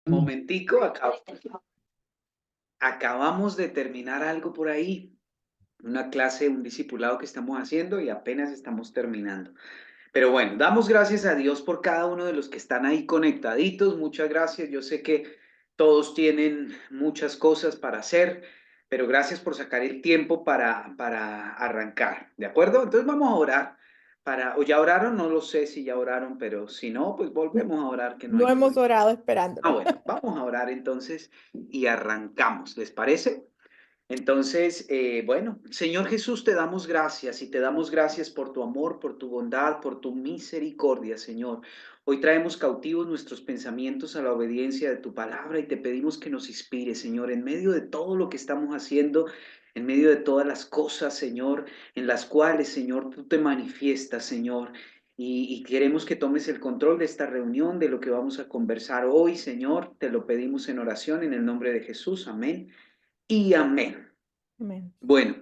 Momentico, acabamos de terminar algo por ahí, una clase, un discipulado que estamos haciendo y apenas estamos terminando. Pero bueno, damos gracias a Dios por cada uno de los que están ahí conectaditos. Muchas gracias. Yo sé que todos tienen muchas cosas para hacer, pero gracias por sacar el tiempo para arrancar. ¿De acuerdo? Entonces vamos a orar o ya oraron, no lo sé si ya oraron, pero si no, pues volvemos a orar, que no No hay hemos problema. orado esperándolo. Bueno, vamos a orar entonces y arrancamos, ¿les parece? Entonces, bueno, Señor Jesús, te damos gracias y te damos gracias por tu amor, por tu bondad, por tu misericordia, Señor. Hoy traemos cautivos nuestros pensamientos a la obediencia de tu palabra y te pedimos que nos inspire, Señor, en medio de todo lo que estamos haciendo, en medio de todas las cosas, Señor, en las cuales, Señor, tú te manifiestas, Señor. Y queremos que tomes el control de esta reunión, de lo que vamos a conversar hoy, Señor. Te lo pedimos en oración en el nombre de Jesús. Amén y amén. Amén. Bueno,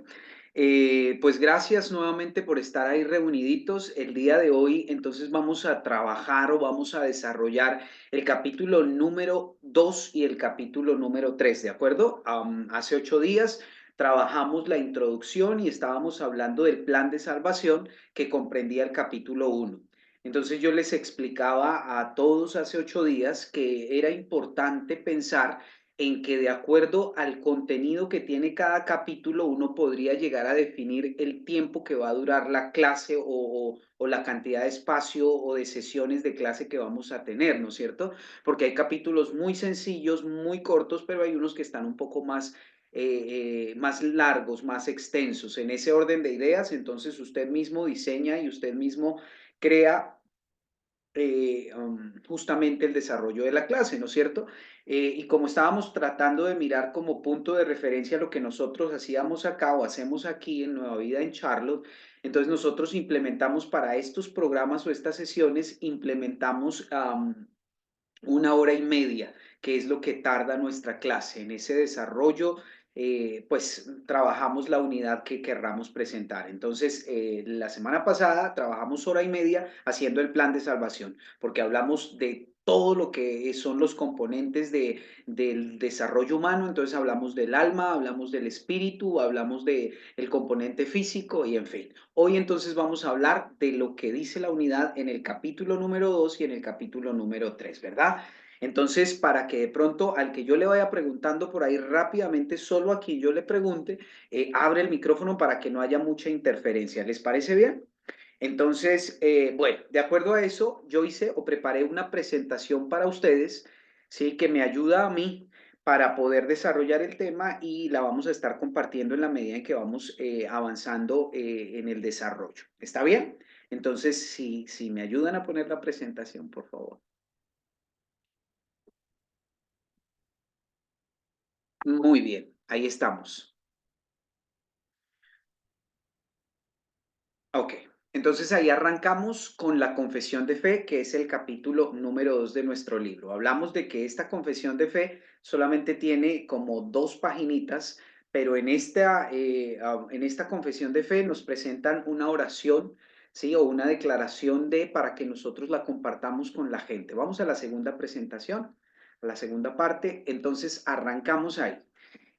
pues gracias nuevamente por estar ahí reuniditos el día de hoy. Entonces vamos a trabajar o vamos a desarrollar el capítulo número 2 y el capítulo número 3, ¿de acuerdo? Hace 8 días trabajamos la introducción y estábamos hablando del plan de salvación que comprendía el capítulo 1. Entonces yo les explicaba a todos hace 8 días que era importante pensar en que de acuerdo al contenido que tiene cada capítulo, uno podría llegar a definir el tiempo que va a durar la clase o la cantidad de espacio o de sesiones de clase que vamos a tener, ¿no es cierto? Porque hay capítulos muy sencillos, muy cortos, pero hay unos que están un poco más largos, más extensos. En ese orden de ideas, entonces usted mismo diseña y usted mismo crea justamente el desarrollo de la clase, ¿no es cierto? Y como estábamos tratando de mirar como punto de referencia lo que nosotros hacíamos acá o hacemos aquí en Nueva Vida en Charlotte, entonces nosotros implementamos para estos programas o estas sesiones, implementamos 1 hora y media, que es lo que tarda nuestra clase. En ese desarrollo, pues trabajamos la unidad que querramos presentar. Entonces, la semana pasada trabajamos 1 hora y media haciendo el plan de salvación, porque hablamos de todo lo que son los componentes del desarrollo humano. Entonces hablamos del alma, hablamos del espíritu, hablamos del componente físico y en fin. Hoy entonces vamos a hablar de lo que dice la unidad en el capítulo número 2 y en el capítulo número 3, ¿verdad? Entonces, para que de pronto al que yo le vaya preguntando por ahí rápidamente, solo a quien yo le pregunte, abre el micrófono para que no haya mucha interferencia. ¿Les parece bien? Entonces, bueno, de acuerdo a eso, yo hice o preparé una presentación para ustedes, ¿sí? Que me ayuda a mí para poder desarrollar el tema y la vamos a estar compartiendo en la medida en que vamos avanzando en el desarrollo. ¿Está bien? Entonces, si me ayudan a poner la presentación, por favor. Muy bien, ahí estamos. Ok, entonces ahí arrancamos con la confesión de fe, que es el capítulo número 2 de nuestro libro. Hablamos de que esta confesión de fe solamente tiene como 2 paginitas, pero en esta confesión de fe nos presentan una oración, ¿sí? O una declaración para que nosotros la compartamos con la gente. Vamos a la segunda presentación, a la segunda parte, entonces arrancamos ahí.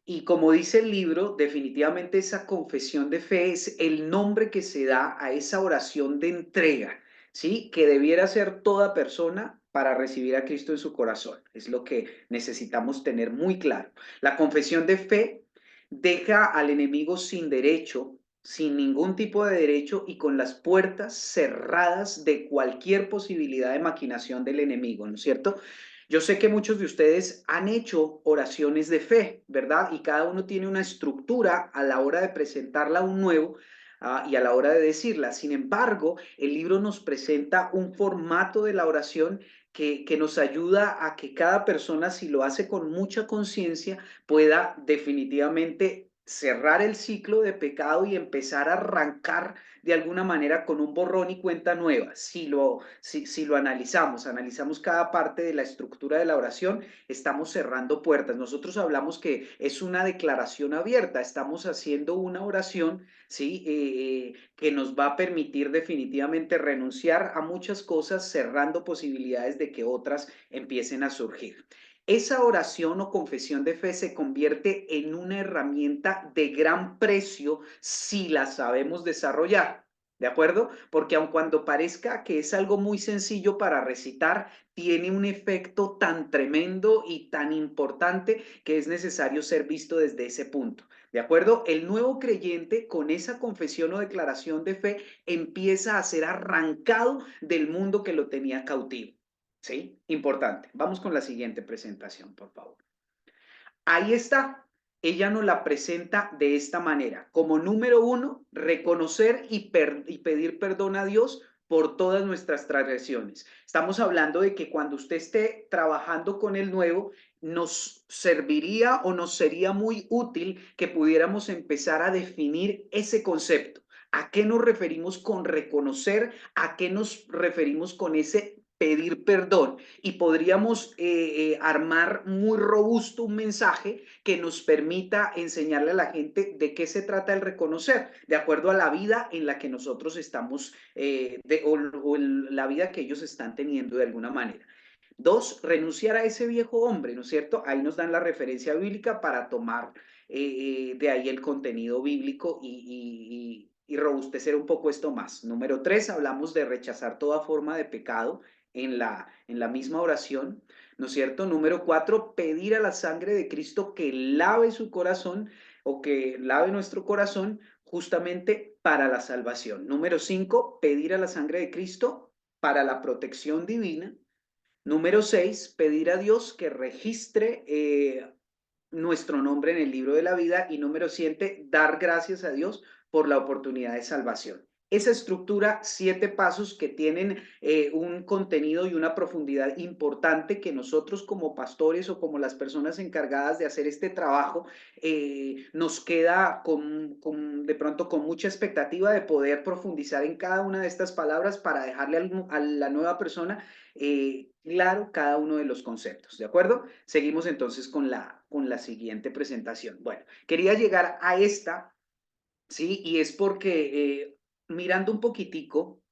Y como dice el libro, definitivamente esa confesión de fe es el nombre que se da a esa oración de entrega, ¿sí? Que debiera hacer toda persona para recibir a Cristo en su corazón. Es lo que necesitamos tener muy claro. La confesión de fe deja al enemigo sin derecho, sin ningún tipo de derecho y con las puertas cerradas de cualquier posibilidad de maquinación del enemigo, ¿no es cierto? Yo sé que muchos de ustedes han hecho oraciones de fe, ¿verdad? Y cada uno tiene una estructura a la hora de presentarla a un nuevo y a la hora de decirla. Sin embargo, el libro nos presenta un formato de la oración que nos ayuda a que cada persona, si lo hace con mucha conciencia, pueda definitivamente cerrar el ciclo de pecado y empezar a arrancar de alguna manera con un borrón y cuenta nueva. Si lo analizamos cada parte de la estructura de la oración, estamos cerrando puertas. Nosotros hablamos que es una declaración abierta, estamos haciendo una oración, ¿sí? Que nos va a permitir definitivamente renunciar a muchas cosas, cerrando posibilidades de que otras empiecen a surgir. esa oración o confesión de fe se convierte en una herramienta de gran precio si la sabemos desarrollar. ¿De acuerdo? Porque aun cuando parezca que es algo muy sencillo para recitar, tiene un efecto tan tremendo y tan importante que es necesario ser visto desde ese punto. ¿De acuerdo? El nuevo creyente con esa confesión o declaración de fe empieza a ser arrancado del mundo que lo tenía cautivo. ¿Sí? Importante. Vamos con la siguiente presentación, por favor. Ahí está. Ella nos la presenta de esta manera. Como número uno, reconocer y pedir perdón a Dios por todas nuestras transgresiones. Estamos hablando de que cuando usted esté trabajando con el nuevo, nos serviría o nos sería muy útil que pudiéramos empezar a definir ese concepto. ¿A qué nos referimos con reconocer? ¿A qué nos referimos con ese pedir perdón? Y podríamos armar muy robusto un mensaje que nos permita enseñarle a la gente de qué se trata el reconocer, de acuerdo a la vida en la que nosotros estamos, o la vida que ellos están teniendo de alguna manera. Dos, renunciar a ese viejo hombre, ¿no es cierto? Ahí nos dan la referencia bíblica para tomar de ahí el contenido bíblico y robustecer un poco esto más. Número tres, hablamos de rechazar toda forma de pecado en la misma oración, ¿no es cierto? Número cuatro, pedir a la sangre de Cristo que lave su corazón o que lave nuestro corazón justamente para la salvación. Número cinco, pedir a la sangre de Cristo para la protección divina. Número seis, pedir a Dios que registre nuestro nombre en el libro de la vida. Y número siete, dar gracias a Dios por la oportunidad de salvación. Esa estructura, 7 pasos que tienen un contenido y una profundidad importante que nosotros como pastores o como las personas encargadas de hacer este trabajo nos queda de pronto con mucha expectativa de poder profundizar en cada una de estas palabras para dejarle a la nueva persona claro cada uno de los conceptos, ¿de acuerdo? Seguimos entonces con la siguiente presentación. Bueno, quería llegar a esta, ¿sí? Y es porque mirando un poquitico,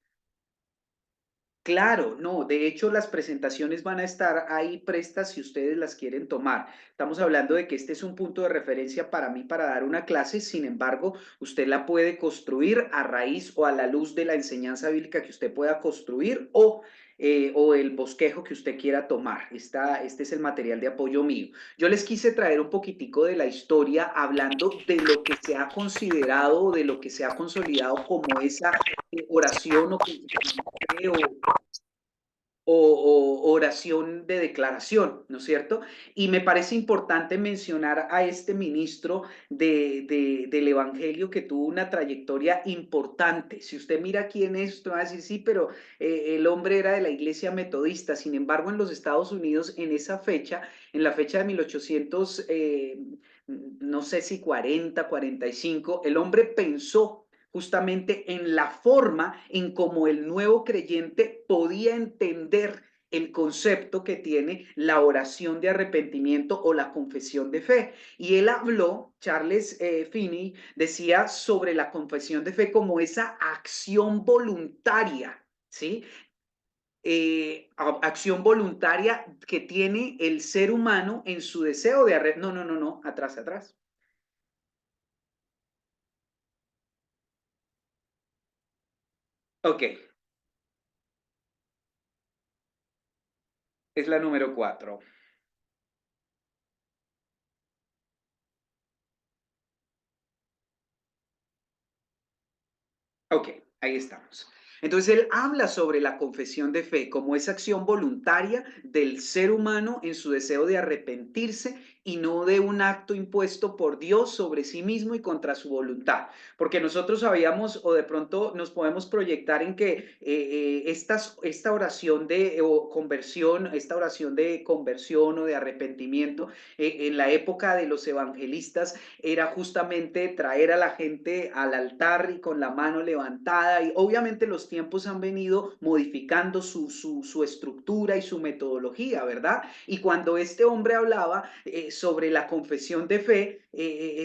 claro, no, de hecho las presentaciones van a estar ahí prestas si ustedes las quieren tomar. Estamos hablando de que este es un punto de referencia para mí para dar una clase, sin embargo, usted la puede construir a raíz o a la luz de la enseñanza bíblica que usted pueda construir o el bosquejo que usted quiera tomar. Este es el material de apoyo mío. Yo les quise traer un poquitico de la historia hablando de lo que se ha considerado, de lo que se ha consolidado como esa oración o oración de declaración, ¿no es cierto? Y me parece importante mencionar a este ministro del Evangelio que tuvo una trayectoria importante. Si usted mira quién es, usted va a decir, sí, pero el hombre era de la iglesia metodista. Sin embargo, en los Estados Unidos, en esa fecha, en la fecha de 1800, no sé si 45, el hombre pensó justamente en la forma en cómo el nuevo creyente podía entender el concepto que tiene la oración de arrepentimiento o la confesión de fe. Y él habló, Charles Finney decía sobre la confesión de fe como esa acción voluntaria, ¿sí? Acción voluntaria que tiene el ser humano en su deseo de arrepentimiento. No, no, no, no, atrás, atrás. Ok, es la número 4. Ok, ahí estamos. Entonces él habla sobre la confesión de fe como esa acción voluntaria del ser humano en su deseo de arrepentirse y no de un acto impuesto por Dios sobre sí mismo y contra su voluntad. Porque nosotros sabíamos o de pronto nos podemos proyectar en que esta oración o conversión, esta oración de conversión o de arrepentimiento en la época de los evangelistas era justamente traer a la gente al altar y con la mano levantada. Y obviamente los tiempos han venido modificando su estructura y su metodología, ¿verdad? Y cuando este hombre hablaba sobre la confesión de fe,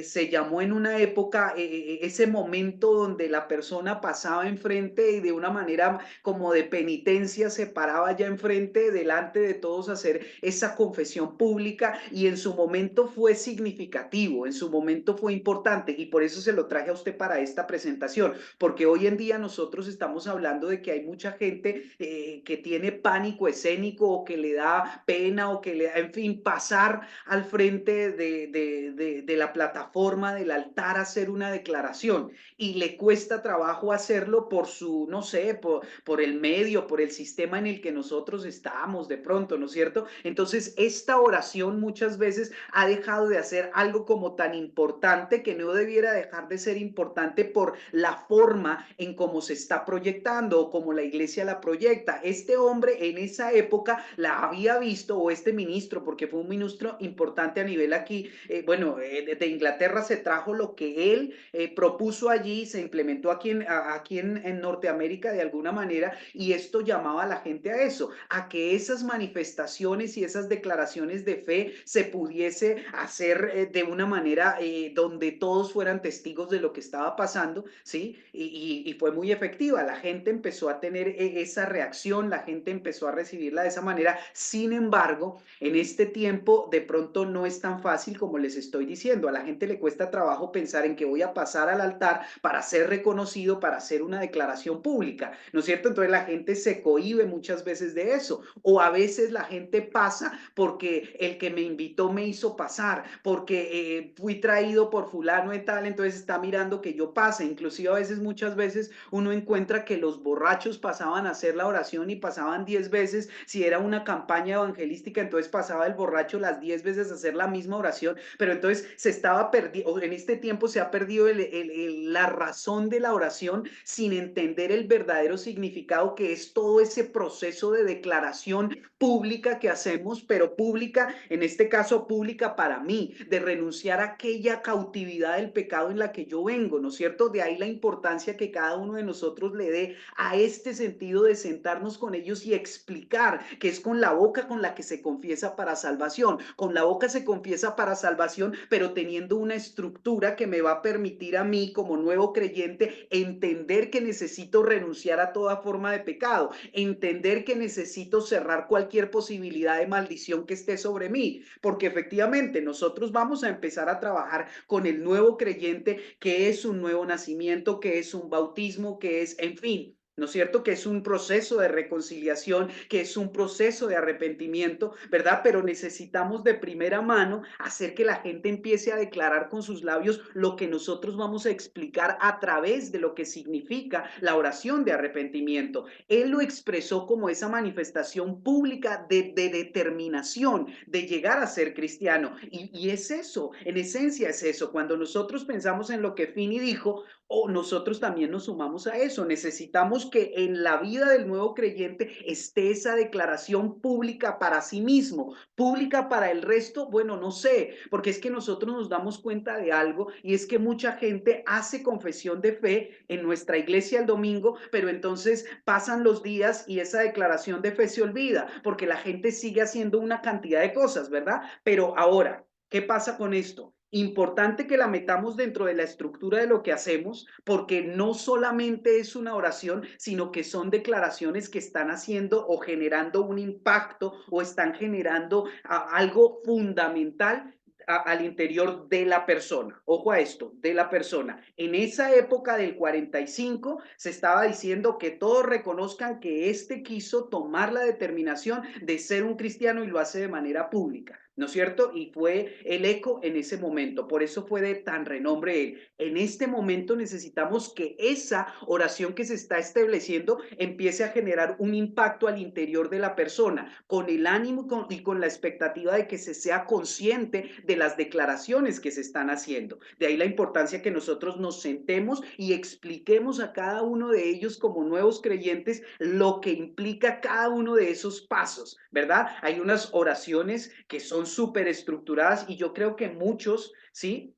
se llamó en una época ese momento donde la persona pasaba enfrente y de una manera como de penitencia se paraba ya enfrente, delante de todos, a hacer esa confesión pública, y en su momento fue significativo, en su momento fue importante, y por eso se lo traje a usted para esta presentación, porque hoy en día nosotros estamos hablando de que hay mucha gente que tiene pánico escénico, o que le da pena, o que le da, en fin, pasar al frente de la plataforma del altar a hacer una declaración, y le cuesta trabajo hacerlo por su, no sé, por el medio, por el sistema en el que nosotros estamos de pronto, ¿no es cierto? Entonces, esta oración muchas veces ha dejado de hacer algo como tan importante, que no debiera dejar de ser importante por la forma en cómo se está proyectando o como la iglesia la proyecta. Este hombre en esa época la había visto, o este ministro, porque fue un ministro importante a nivel aquí, de Inglaterra, se trajo lo que él propuso allí, se implementó aquí en Norteamérica de alguna manera, y esto llamaba a la gente a eso, a que esas manifestaciones y esas declaraciones de fe se pudiese hacer de una manera donde todos fueran testigos de lo que estaba pasando, ¿sí? Y fue muy efectiva, la gente empezó a tener esa reacción, la gente empezó a recibirla de esa manera. Sin embargo, en este tiempo de pronto no es tan fácil como les estoy diciendo, a la gente le cuesta trabajo pensar en que voy a pasar al altar para ser reconocido, para hacer una declaración pública, ¿no es cierto? Entonces la gente se cohíbe muchas veces de eso, o a veces la gente pasa porque el que me invitó me hizo pasar, porque fui traído por fulano y tal, entonces está mirando que yo pase. Inclusive a veces, muchas veces, uno encuentra que los borrachos pasaban a hacer la oración y pasaban 10 veces, si era una campaña evangelística, entonces pasaba el borracho las 10 veces a hacer la misma oración, pero entonces se estaba perdiendo, en este tiempo se ha perdido la razón de la oración, sin entender el verdadero significado, que es todo ese proceso de declaración pública que hacemos, pero pública, en este caso pública para mí, de renunciar a aquella cautividad del pecado en la que yo vengo, ¿no es cierto? De ahí la importancia que cada uno de nosotros le dé a este sentido de sentarnos con ellos y explicar que es con la boca con la que se confiesa para salvación. Con la boca se confiesa para salvación, pero teniendo una estructura que me va a permitir a mí, como nuevo creyente, entender que necesito renunciar a toda forma de pecado, entender que necesito cerrar cualquier posibilidad de maldición que esté sobre mí, porque efectivamente nosotros vamos a empezar a trabajar con el nuevo creyente, que es un nuevo nacimiento, que es un bautismo, que es, en fin, ¿no es cierto? Que es un proceso de reconciliación, que es un proceso de arrepentimiento, ¿verdad? Pero necesitamos de primera mano hacer que la gente empiece a declarar con sus labios lo que nosotros vamos a explicar a través de lo que significa la oración de arrepentimiento. Él lo expresó como esa manifestación pública de determinación de llegar a ser cristiano. Y es eso, en esencia es eso. Cuando nosotros pensamos en lo que Finney dijo, o nosotros también nos sumamos a eso. Necesitamos que en la vida del nuevo creyente esté esa declaración pública para sí mismo, pública para el resto. Bueno, no sé, porque es que nosotros nos damos cuenta de algo, y es que mucha gente hace confesión de fe en nuestra iglesia el domingo, pero entonces pasan los días y esa declaración de fe se olvida, porque la gente sigue haciendo una cantidad de cosas, ¿verdad? Pero ahora, ¿qué pasa con esto? Importante que la metamos dentro de la estructura de lo que hacemos, porque no solamente es una oración, sino que son declaraciones que están haciendo o generando un impacto, o están generando algo fundamental al interior de la persona. Ojo a esto, de la persona. En esa época del 45 se estaba diciendo que todos reconozcan que este quiso tomar la determinación de ser un cristiano, y lo hace de manera pública, ¿no es cierto? Y fue el eco en ese momento, por eso fue de tan renombre él. En este momento necesitamos que esa oración que se está estableciendo empiece a generar un impacto al interior de la persona, con el ánimo y con la expectativa de que se sea consciente de las declaraciones que se están haciendo. De ahí la importancia que nosotros nos sentemos y expliquemos a cada uno de ellos, como nuevos creyentes, lo que implica cada uno de esos pasos, ¿verdad? Hay unas oraciones que son súper estructuradas, y yo creo que muchos, ¿sí?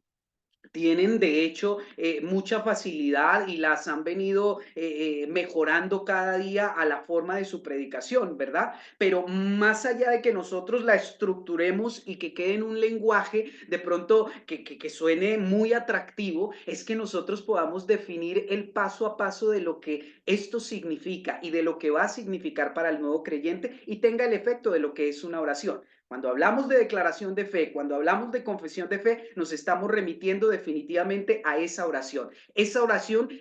tienen de hecho mucha facilidad y las han venido mejorando cada día a la forma de su predicación, ¿verdad? Pero más allá de que nosotros la estructuremos y que quede en un lenguaje de pronto que suene muy atractivo, es que nosotros podamos definir el paso a paso de lo que esto significa y de lo que va a significar para el nuevo creyente y tenga el efecto de lo que es una oración. Cuando hablamos de declaración de fe, cuando hablamos de confesión de fe, nos estamos remitiendo definitivamente a esa oración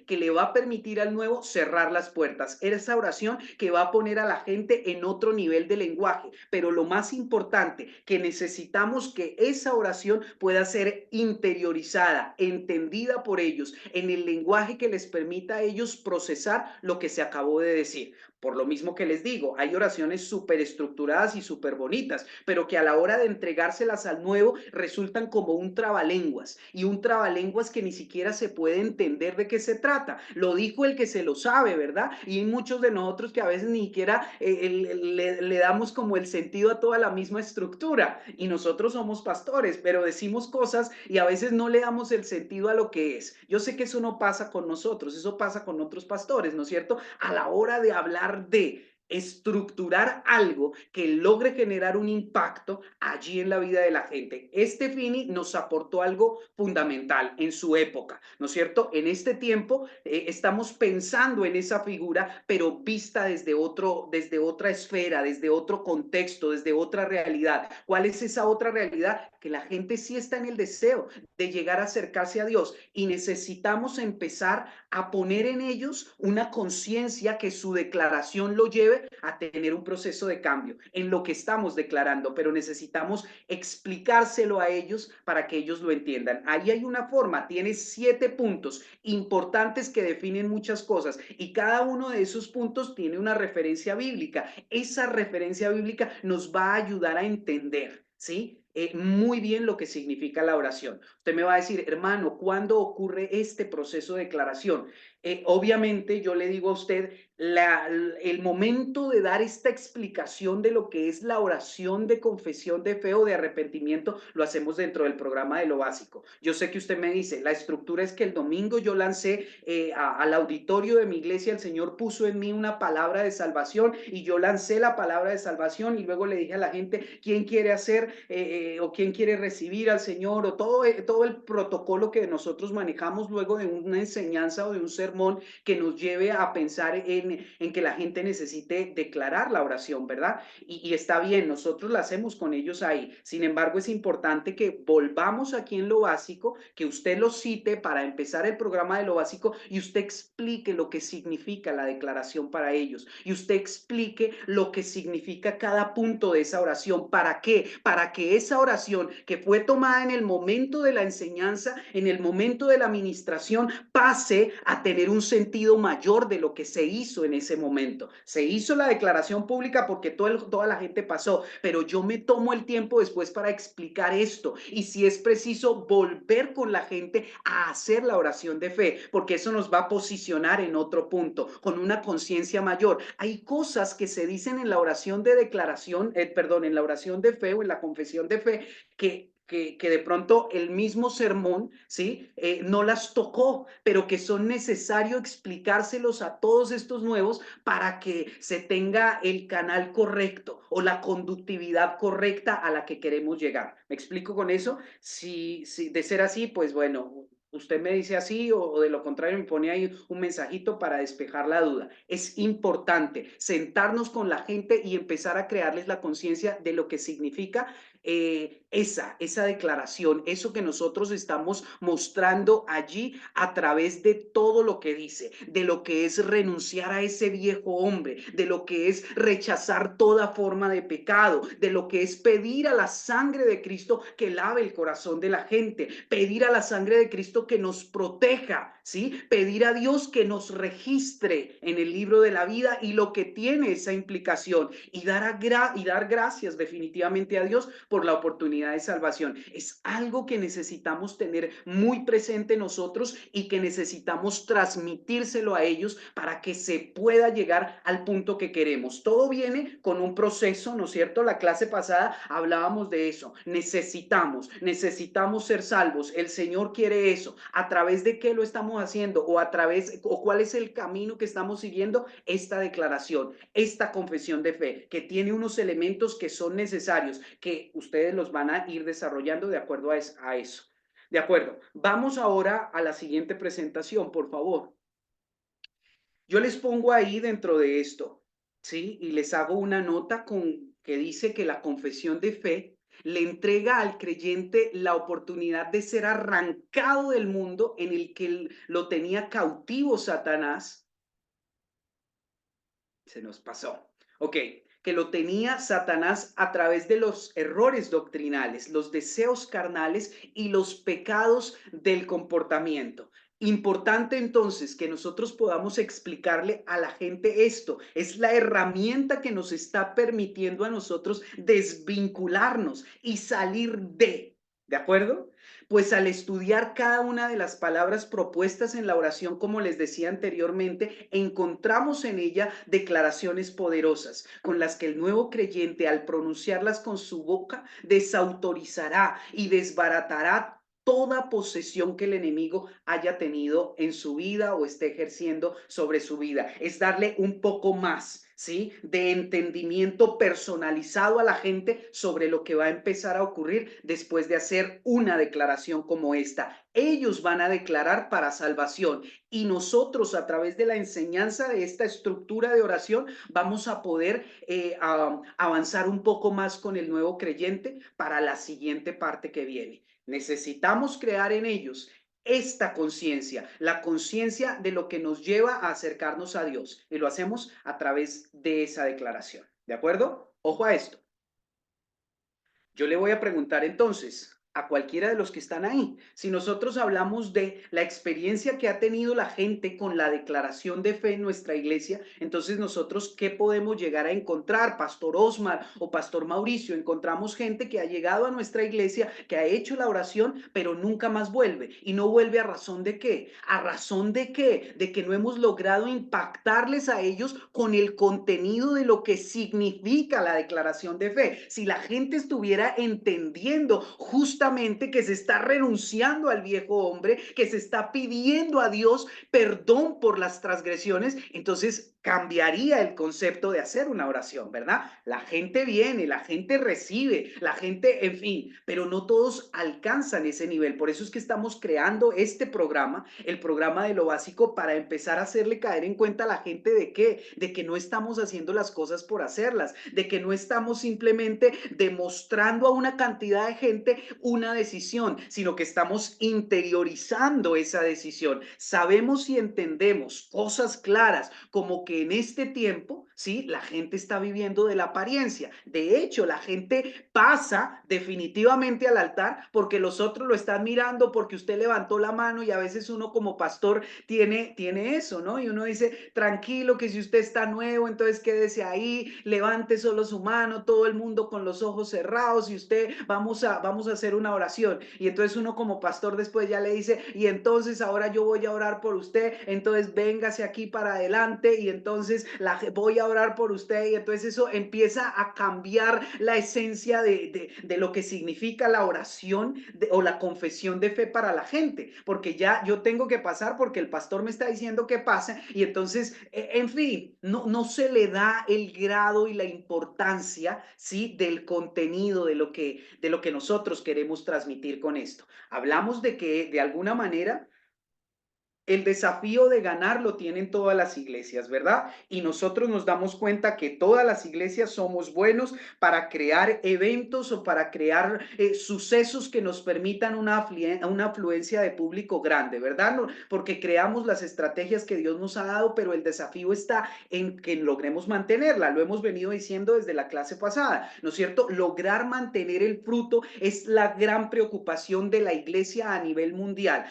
que le va a permitir al nuevo cerrar las puertas, esa oración que va a poner a la gente en otro nivel de lenguaje. Pero lo más importante, que necesitamos que esa oración pueda ser interiorizada, entendida por ellos, en el lenguaje que les permita a ellos procesar lo que se acabó de decir. Por lo mismo que les digo, hay oraciones súper estructuradas y súper bonitas, pero que a la hora de entregárselas al nuevo resultan como un trabalenguas y un trabalenguas que ni siquiera se puede entender de qué se trata. Lo dijo el que se lo sabe, ¿verdad? Y hay muchos de nosotros que a veces ni siquiera le damos como el sentido a toda la misma estructura y nosotros somos pastores, pero decimos cosas y a veces no le damos el sentido a lo que es. Yo sé que eso no pasa con nosotros, eso pasa con otros pastores, ¿no es cierto? A la hora de hablar de estructurar algo que logre generar un impacto allí en la vida de la gente. Este Fini nos aportó algo fundamental en su época, ¿no es cierto? En este tiempo estamos pensando en esa figura, pero vista desde otra esfera, desde otro contexto, desde otra realidad. ¿Cuál es esa otra realidad? Que la gente sí está en el deseo de llegar a acercarse a Dios y necesitamos empezar a poner en ellos una conciencia que su declaración lo lleve a tener un proceso de cambio en lo que estamos declarando, pero necesitamos explicárselo a ellos para que ellos lo entiendan. Ahí hay una forma, tiene 7 puntos importantes que definen muchas cosas y cada uno de esos puntos tiene una referencia bíblica. Esa referencia bíblica nos va a ayudar a entender, ¿sí? Muy bien lo que significa la oración. Usted me va a decir, hermano, ¿cuándo ocurre este proceso de declaración? Obviamente yo le digo a usted, el momento de dar esta explicación de lo que es la oración de confesión de fe o de arrepentimiento, lo hacemos dentro del programa de lo básico. Yo sé que usted me dice, la estructura es que el domingo yo lancé al auditorio de mi iglesia, el Señor puso en mí una palabra de salvación y yo lancé la palabra de salvación y luego le dije a la gente, ¿quién quiere hacer o quién quiere recibir al Señor? O todo el protocolo que nosotros manejamos luego de una enseñanza o de un sermón que nos lleve a pensar en que la gente necesite declarar la oración, ¿verdad? Y está bien, nosotros la hacemos con ellos ahí. Sin embargo, es importante que volvamos aquí en lo básico, que usted lo cite para empezar el programa de lo básico y usted explique lo que significa la declaración para ellos. Y usted explique lo que significa cada punto de esa oración. ¿Para qué? Para que esa oración que fue tomada en el momento de la enseñanza, en el momento de la administración, pase a tener un sentido mayor de lo que se hizo en ese momento. Se hizo la declaración pública porque toda la gente pasó, pero yo me tomo el tiempo después para explicar esto y si es preciso volver con la gente a hacer la oración de fe, porque eso nos va a posicionar en otro punto, con una conciencia mayor. Hay cosas que se dicen en la oración de declaración, perdón, en la oración de fe o en la confesión de fe que de pronto el mismo sermón, ¿sí? No las tocó, pero que son necesario explicárselos a todos estos nuevos para que se tenga el canal correcto o la conductividad correcta a la que queremos llegar. ¿Me explico con eso? Si de ser así, pues bueno, usted me dice así o de lo contrario me pone ahí un mensajito para despejar la duda. Es importante sentarnos con la gente y empezar a crearles la conciencia de lo que significa esa declaración, eso que nosotros estamos mostrando allí a través de todo lo que dice, de lo que es renunciar a ese viejo hombre, de lo que es rechazar toda forma de pecado, de lo que es pedir a la sangre de Cristo que lave el corazón de la gente, pedir a la sangre de Cristo que nos proteja, ¿sí? Pedir a Dios que nos registre en el libro de la vida y lo que tiene esa implicación y dar gracias definitivamente a Dios por la oportunidad de salvación. Es algo que necesitamos tener muy presente nosotros y que necesitamos transmitírselo a ellos para que se pueda llegar al punto que queremos. Todo viene con un proceso, ¿no es cierto? La clase pasada hablábamos de eso. Necesitamos ser salvos. El Señor quiere eso. ¿A través de qué lo estamos haciendo? O cuál es el camino que estamos siguiendo? Esta declaración, esta confesión de fe, que tiene unos elementos que son necesarios, que ustedes los van a ir desarrollando de acuerdo a eso. De acuerdo. Vamos ahora a la siguiente presentación, por favor. Yo les pongo ahí dentro de esto, ¿sí? Y les hago una nota que dice que la confesión de fe le entrega al creyente la oportunidad de ser arrancado del mundo en el que lo tenía cautivo Satanás. Se nos pasó. Ok, que lo tenía Satanás a través de los errores doctrinales, los deseos carnales y los pecados del comportamiento. Importante entonces que nosotros podamos explicarle a la gente esto. Es la herramienta que nos está permitiendo a nosotros desvincularnos y salir ¿de acuerdo? Pues al estudiar cada una de las palabras propuestas en la oración, como les decía anteriormente, encontramos en ella declaraciones poderosas con las que el nuevo creyente, al pronunciarlas con su boca, desautorizará y desbaratará toda posesión que el enemigo haya tenido en su vida o esté ejerciendo sobre su vida. Es darle un poco más, ¿sí? De entendimiento personalizado a la gente sobre lo que va a empezar a ocurrir después de hacer una declaración como esta. Ellos van a declarar para salvación y nosotros a través de la enseñanza de esta estructura de oración vamos a poder avanzar un poco más con el nuevo creyente para la siguiente parte que viene. Necesitamos crear en ellos esta conciencia, la conciencia de lo que nos lleva a acercarnos a Dios. Y lo hacemos a través de esa declaración. ¿De acuerdo? Ojo a esto. Yo le voy a preguntar entonces a cualquiera de los que están ahí, si nosotros hablamos de la experiencia que ha tenido la gente con la declaración de fe en nuestra iglesia, entonces nosotros, ¿qué podemos llegar a encontrar? Pastor Osmar o Pastor Mauricio, encontramos gente que ha llegado a nuestra iglesia, que ha hecho la oración, pero nunca más vuelve. ¿Y no vuelve a razón de qué? ¿A razón de qué? De que no hemos logrado impactarles a ellos con el contenido de lo que significa la declaración de fe. Si la gente estuviera entendiendo justamente que se está renunciando al viejo hombre, que se está pidiendo a Dios perdón por las transgresiones, entonces cambiaría el concepto de hacer una oración, ¿verdad? La gente viene, la gente recibe, la gente, en fin, pero no todos alcanzan ese nivel. Por eso es que estamos creando este programa, el programa de lo básico, para empezar a hacerle caer en cuenta a la gente de qué, de que no estamos haciendo las cosas por hacerlas, de que no estamos simplemente demostrando a una cantidad de gente una decisión, sino que estamos interiorizando esa decisión. Sabemos y entendemos cosas claras, como que en este tiempo, sí, la gente está viviendo de la apariencia. De hecho, la gente pasa definitivamente al altar porque los otros lo están mirando, porque usted levantó la mano y a veces uno como pastor tiene eso, ¿no? Y uno dice, tranquilo, que si usted está nuevo, entonces quédese ahí, levante solo su mano, todo el mundo con los ojos cerrados y usted vamos a hacer una oración. Y entonces uno como pastor después ya le dice, y entonces ahora yo voy a orar por usted, entonces véngase aquí para adelante y entonces voy a orar por usted y entonces eso empieza a cambiar la esencia de lo que significa la oración o la confesión de fe para la gente, porque ya yo tengo que pasar porque el pastor me está diciendo que pase y entonces, en fin, no se le da el grado y la importancia, ¿sí? Del contenido de lo que nosotros queremos transmitir con esto. Hablamos de que de alguna manera el desafío de ganar lo tienen todas las iglesias, ¿verdad? Y nosotros nos damos cuenta que todas las iglesias somos buenos para crear eventos o para crear sucesos que nos permitan una afluencia de público grande, ¿verdad? No, porque creamos las estrategias que Dios nos ha dado, pero el desafío está en que logremos mantenerla. Lo hemos venido diciendo desde la clase pasada, ¿no es cierto? Lograr mantener el fruto es la gran preocupación de la iglesia a nivel mundial.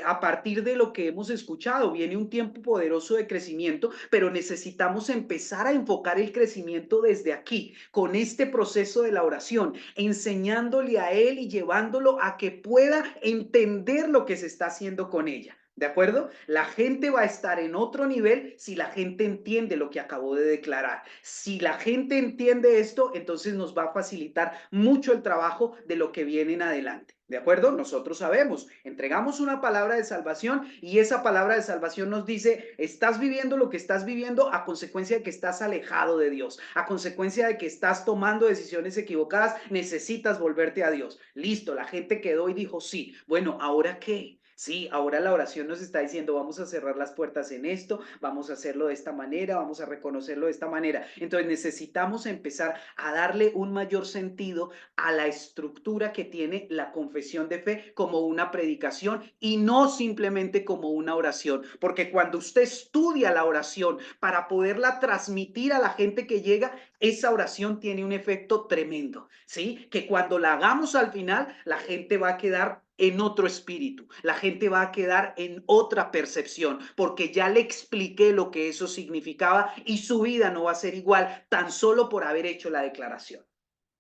A partir de lo que hemos escuchado, viene un tiempo poderoso de crecimiento, pero necesitamos empezar a enfocar el crecimiento desde aquí, con este proceso de la oración, enseñándole a él y llevándolo a que pueda entender lo que se está haciendo con ella. ¿De acuerdo? La gente va a estar en otro nivel si la gente entiende lo que acabo de declarar. Si la gente entiende esto, entonces nos va a facilitar mucho el trabajo de lo que viene en adelante. ¿De acuerdo? Nosotros sabemos, entregamos una palabra de salvación y esa palabra de salvación nos dice, estás viviendo lo que estás viviendo a consecuencia de que estás alejado de Dios, a consecuencia de que estás tomando decisiones equivocadas, necesitas volverte a Dios. Listo, la gente quedó y dijo, sí, bueno, ¿ahora qué? Sí, ahora la oración nos está diciendo, vamos a cerrar las puertas en esto, vamos a hacerlo de esta manera, vamos a reconocerlo de esta manera. Entonces necesitamos empezar a darle un mayor sentido a la estructura que tiene la confesión de fe como una predicación y no simplemente como una oración. Porque cuando usted estudia la oración para poderla transmitir a la gente que llega, esa oración tiene un efecto tremendo, ¿sí? Que cuando la hagamos al final, la gente va a quedar en otro espíritu, la gente va a quedar en otra percepción, porque ya le expliqué lo que eso significaba y su vida no va a ser igual tan solo por haber hecho la declaración.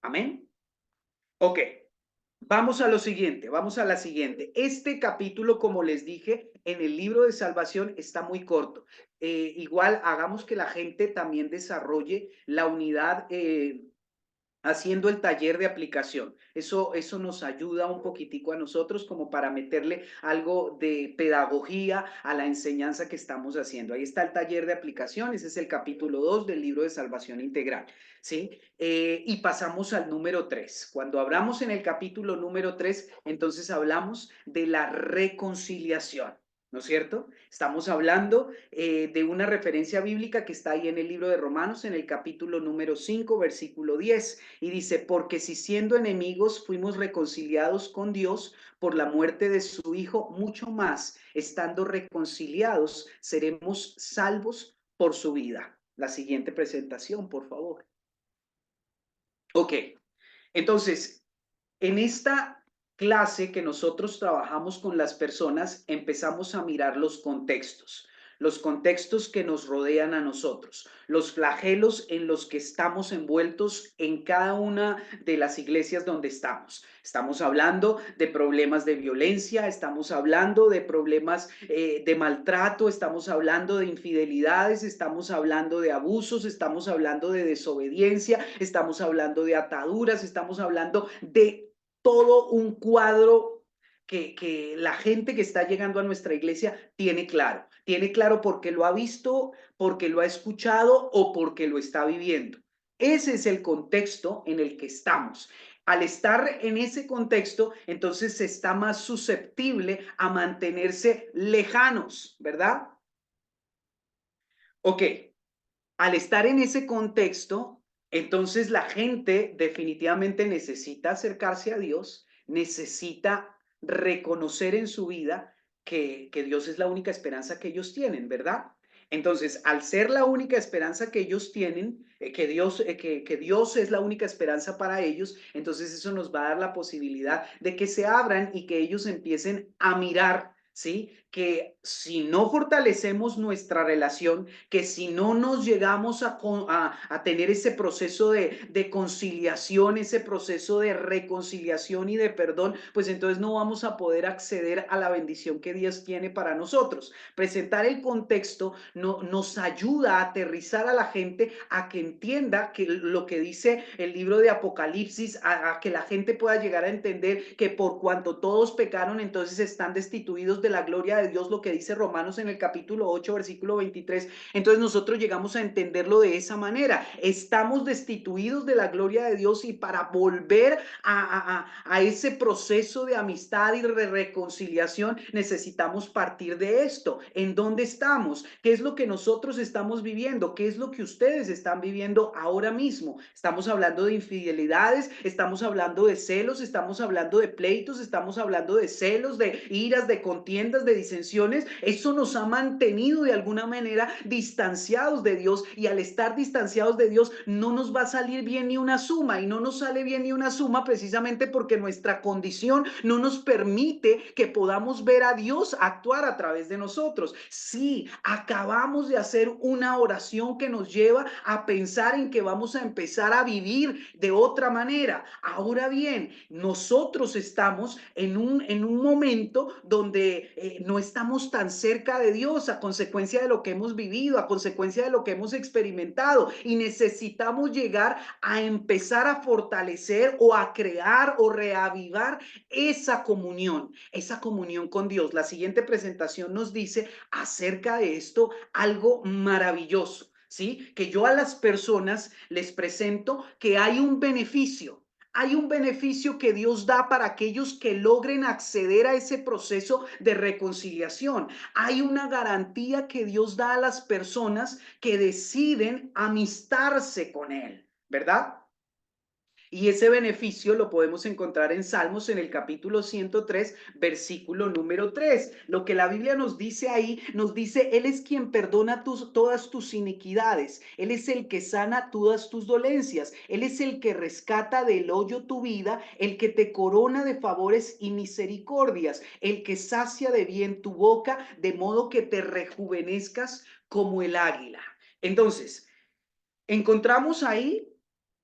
Amén. Ok, vamos a lo siguiente, vamos a la siguiente. Este capítulo, como les dije, en el libro de salvación está muy corto. Igual hagamos que la gente también desarrolle la unidad haciendo el taller de aplicación. Eso nos ayuda un poquitico a nosotros como para meterle algo de pedagogía a la enseñanza que estamos haciendo. Ahí está el taller de aplicación, ese es el capítulo 2 del libro de salvación integral, ¿sí? Y pasamos al número 3. Cuando hablamos en el capítulo número 3, entonces hablamos de la reconciliación. ¿No es cierto? Estamos hablando de una referencia bíblica que está ahí en el libro de Romanos, en el capítulo número 5, versículo 10. Y dice, porque si siendo enemigos fuimos reconciliados con Dios por la muerte de su Hijo, mucho más, estando reconciliados, seremos salvos por su vida. La siguiente presentación, por favor. Ok, entonces, en esta clase que nosotros trabajamos con las personas, empezamos a mirar los contextos que nos rodean a nosotros, los flagelos en los que estamos envueltos en cada una de las iglesias donde estamos. Estamos hablando de problemas de violencia, estamos hablando de problemas de maltrato, estamos hablando de infidelidades, estamos hablando de abusos, estamos hablando de desobediencia, estamos hablando de ataduras, estamos hablando de todo un cuadro que la gente que está llegando a nuestra iglesia tiene claro porque lo ha visto, porque lo ha escuchado o porque lo está viviendo. Ese es el contexto en el que estamos. Al estar en ese contexto, entonces se está más susceptible a mantenerse lejanos, ¿verdad? Ok, al estar en ese contexto, entonces la gente definitivamente necesita acercarse a Dios, necesita reconocer en su vida que Dios es la única esperanza que ellos tienen, ¿verdad? Entonces, al ser la única esperanza que ellos tienen, que Dios es la única esperanza para ellos, entonces eso nos va a dar la posibilidad de que se abran y que ellos empiecen a mirar, ¿sí? Que si no fortalecemos nuestra relación, que si no nos llegamos a tener ese proceso de conciliación, ese proceso de reconciliación y de perdón, pues entonces no vamos a poder acceder a la bendición que Dios tiene para nosotros. Presentar el contexto nos ayuda a aterrizar a la gente a que entienda que lo que dice el libro de Apocalipsis, a que la gente pueda llegar a entender que por cuanto todos pecaron, entonces están destituidos de la gloria de Dios, lo que dice Romanos en el capítulo 8, versículo 23. Entonces nosotros llegamos a entenderlo de esa manera. Estamos destituidos de la gloria de Dios y para volver a ese proceso de amistad y de reconciliación necesitamos partir de esto. ¿En dónde estamos? ¿Qué es lo que nosotros estamos viviendo? ¿Qué es lo que ustedes están viviendo ahora mismo? Estamos hablando de infidelidades, estamos hablando de celos, estamos hablando de pleitos, estamos hablando de celos, de iras, de contiendas, contiendas, de disensiones, eso nos ha mantenido de alguna manera distanciados de Dios, y al estar distanciados de Dios no nos va a salir bien ni una suma, y no nos sale bien ni una suma precisamente porque nuestra condición no nos permite que podamos ver a Dios actuar a través de nosotros. Sí, acabamos de hacer una oración que nos lleva a pensar en que vamos a empezar a vivir de otra manera. Ahora bien, nosotros estamos en un momento donde no estamos tan cerca de Dios a consecuencia de lo que hemos vivido, a consecuencia de lo que hemos experimentado, y necesitamos llegar a empezar a fortalecer o a crear o reavivar esa comunión con Dios. La siguiente presentación nos dice acerca de esto algo maravilloso. ¿Sí? Que yo a las personas les presento que hay un beneficio que Dios da para aquellos que logren acceder a ese proceso de reconciliación. Hay una garantía que Dios da a las personas que deciden amistarse con Él, ¿verdad? Y ese beneficio lo podemos encontrar en Salmos en el capítulo 103, versículo número 3. Lo que la Biblia nos dice ahí, nos dice, Él es quien perdona todas tus iniquidades. Él es el que sana todas tus dolencias. Él es el que rescata del hoyo tu vida, el que te corona de favores y misericordias, el que sacia de bien tu boca, de modo que te rejuvenezcas como el águila. Entonces, encontramos ahí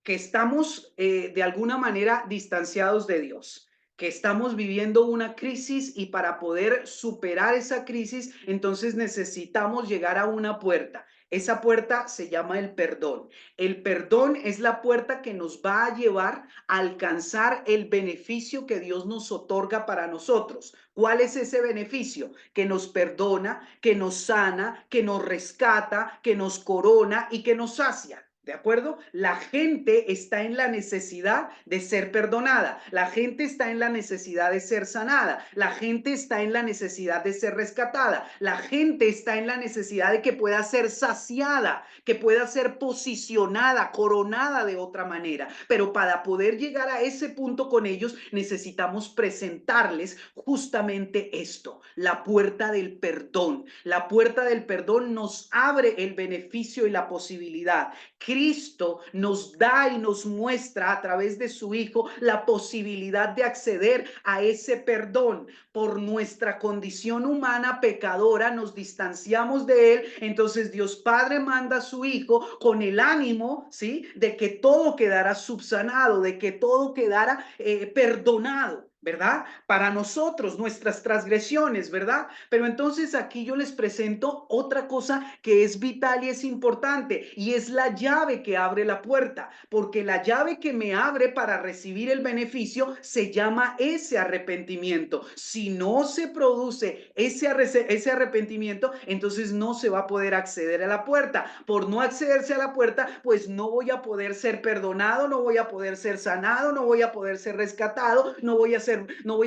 que estamos de alguna manera distanciados de Dios, que estamos viviendo una crisis, y para poder superar esa crisis, entonces necesitamos llegar a una puerta. Esa puerta se llama el perdón. El perdón es la puerta que nos va a llevar a alcanzar el beneficio que Dios nos otorga para nosotros. ¿Cuál es ese beneficio? Que nos perdona, que nos sana, que nos rescata, que nos corona y que nos sacia. ¿De acuerdo? La gente está en la necesidad de ser perdonada. La gente está en la necesidad de ser sanada. La gente está en la necesidad de ser rescatada. La gente está en la necesidad de que pueda ser saciada, que pueda ser posicionada, coronada de otra manera. Pero para poder llegar a ese punto con ellos, necesitamos presentarles justamente esto, la puerta del perdón. La puerta del perdón nos abre el beneficio y la posibilidad. Cristo nos da y nos muestra a través de su Hijo la posibilidad de acceder a ese perdón. Por nuestra condición humana pecadora nos distanciamos de Él, entonces Dios Padre manda a su Hijo con el ánimo, ¿sí?, de que todo quedara subsanado, de que todo quedara perdonado, ¿verdad? Para nosotros, nuestras transgresiones, ¿verdad? Pero entonces aquí yo les presento otra cosa que es vital y es importante, y es la llave que abre la puerta, porque la llave que me abre para recibir el beneficio se llama ese arrepentimiento. Si no se produce ese arrepentimiento, entonces no se va a poder acceder a la puerta. Por no accederse a la puerta, pues no voy a poder ser perdonado, no voy a poder ser sanado, no voy a poder ser rescatado, no voy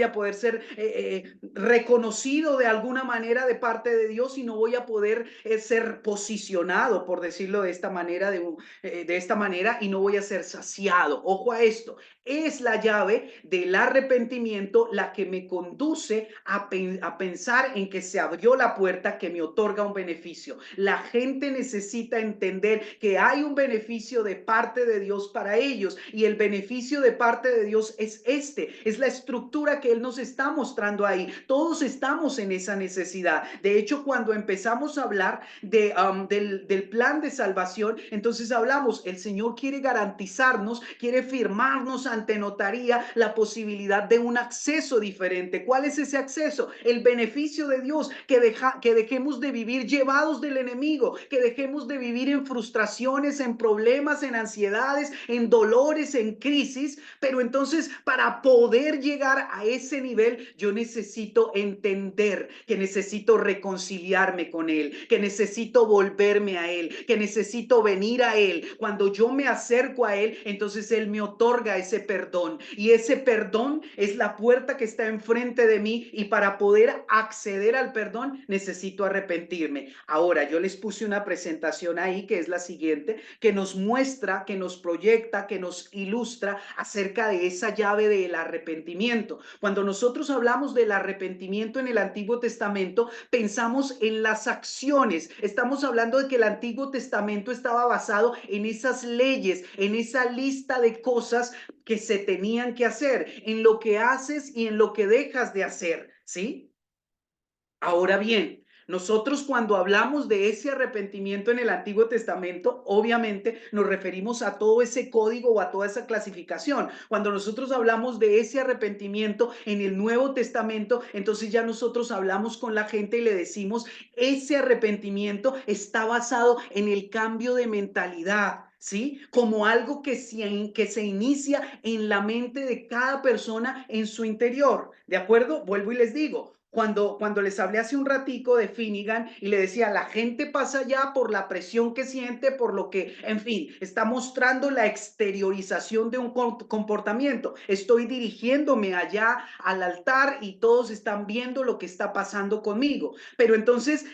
a poder ser reconocido de alguna manera de parte de Dios, y no voy a poder ser posicionado, por decirlo de esta manera, de esta manera, y no voy a ser saciado. Ojo a esto, es la llave del arrepentimiento la que me conduce a pensar en que se abrió la puerta que me otorga un beneficio. La gente necesita entender que hay un beneficio de parte de Dios para ellos, y el beneficio de parte de Dios es la estructura que Él nos está mostrando ahí. Todos estamos en esa necesidad. De hecho, cuando empezamos a hablar del plan de salvación, entonces hablamos, el Señor quiere garantizarnos, quiere firmarnos ante notaría la posibilidad de un acceso diferente. ¿Cuál es ese acceso? El beneficio de Dios, que dejemos de vivir llevados del enemigo, que dejemos de vivir en frustraciones, en problemas, en ansiedades, en dolores, en crisis. Pero entonces, para poder llegar a ese nivel, yo necesito entender que necesito reconciliarme con Él, que necesito volverme a Él, que necesito venir a Él. Cuando yo me acerco a Él, entonces Él me otorga ese perdón, y ese perdón es la puerta que está enfrente de mí, y para poder acceder al perdón necesito arrepentirme. Ahora, yo les puse una presentación ahí que es la siguiente, que nos muestra, que nos proyecta, que nos ilustra acerca de esa llave del arrepentimiento. arrepentimiento. Cuando nosotros hablamos del arrepentimiento en el Antiguo Testamento, pensamos en las acciones. Estamos hablando de que el Antiguo Testamento estaba basado en esas leyes, en esa lista de cosas que se tenían que hacer, en lo que haces y en lo que dejas de hacer, ¿sí? Ahora bien, nosotros cuando hablamos de ese arrepentimiento en el Antiguo Testamento, obviamente nos referimos a todo ese código o a toda esa clasificación. Cuando nosotros hablamos de ese arrepentimiento en el Nuevo Testamento, entonces ya nosotros hablamos con la gente y le decimos, ese arrepentimiento está basado en el cambio de mentalidad. ¿Sí? Como algo que se inicia en la mente de cada persona en su interior. ¿De acuerdo? Vuelvo y les digo, cuando les hablé hace un ratico de Finnegan y le decía, la gente pasa ya por la presión que siente, por lo que, en fin, está mostrando la exteriorización de un comportamiento. Estoy dirigiéndome allá al altar y todos están viendo lo que está pasando conmigo. Pero entonces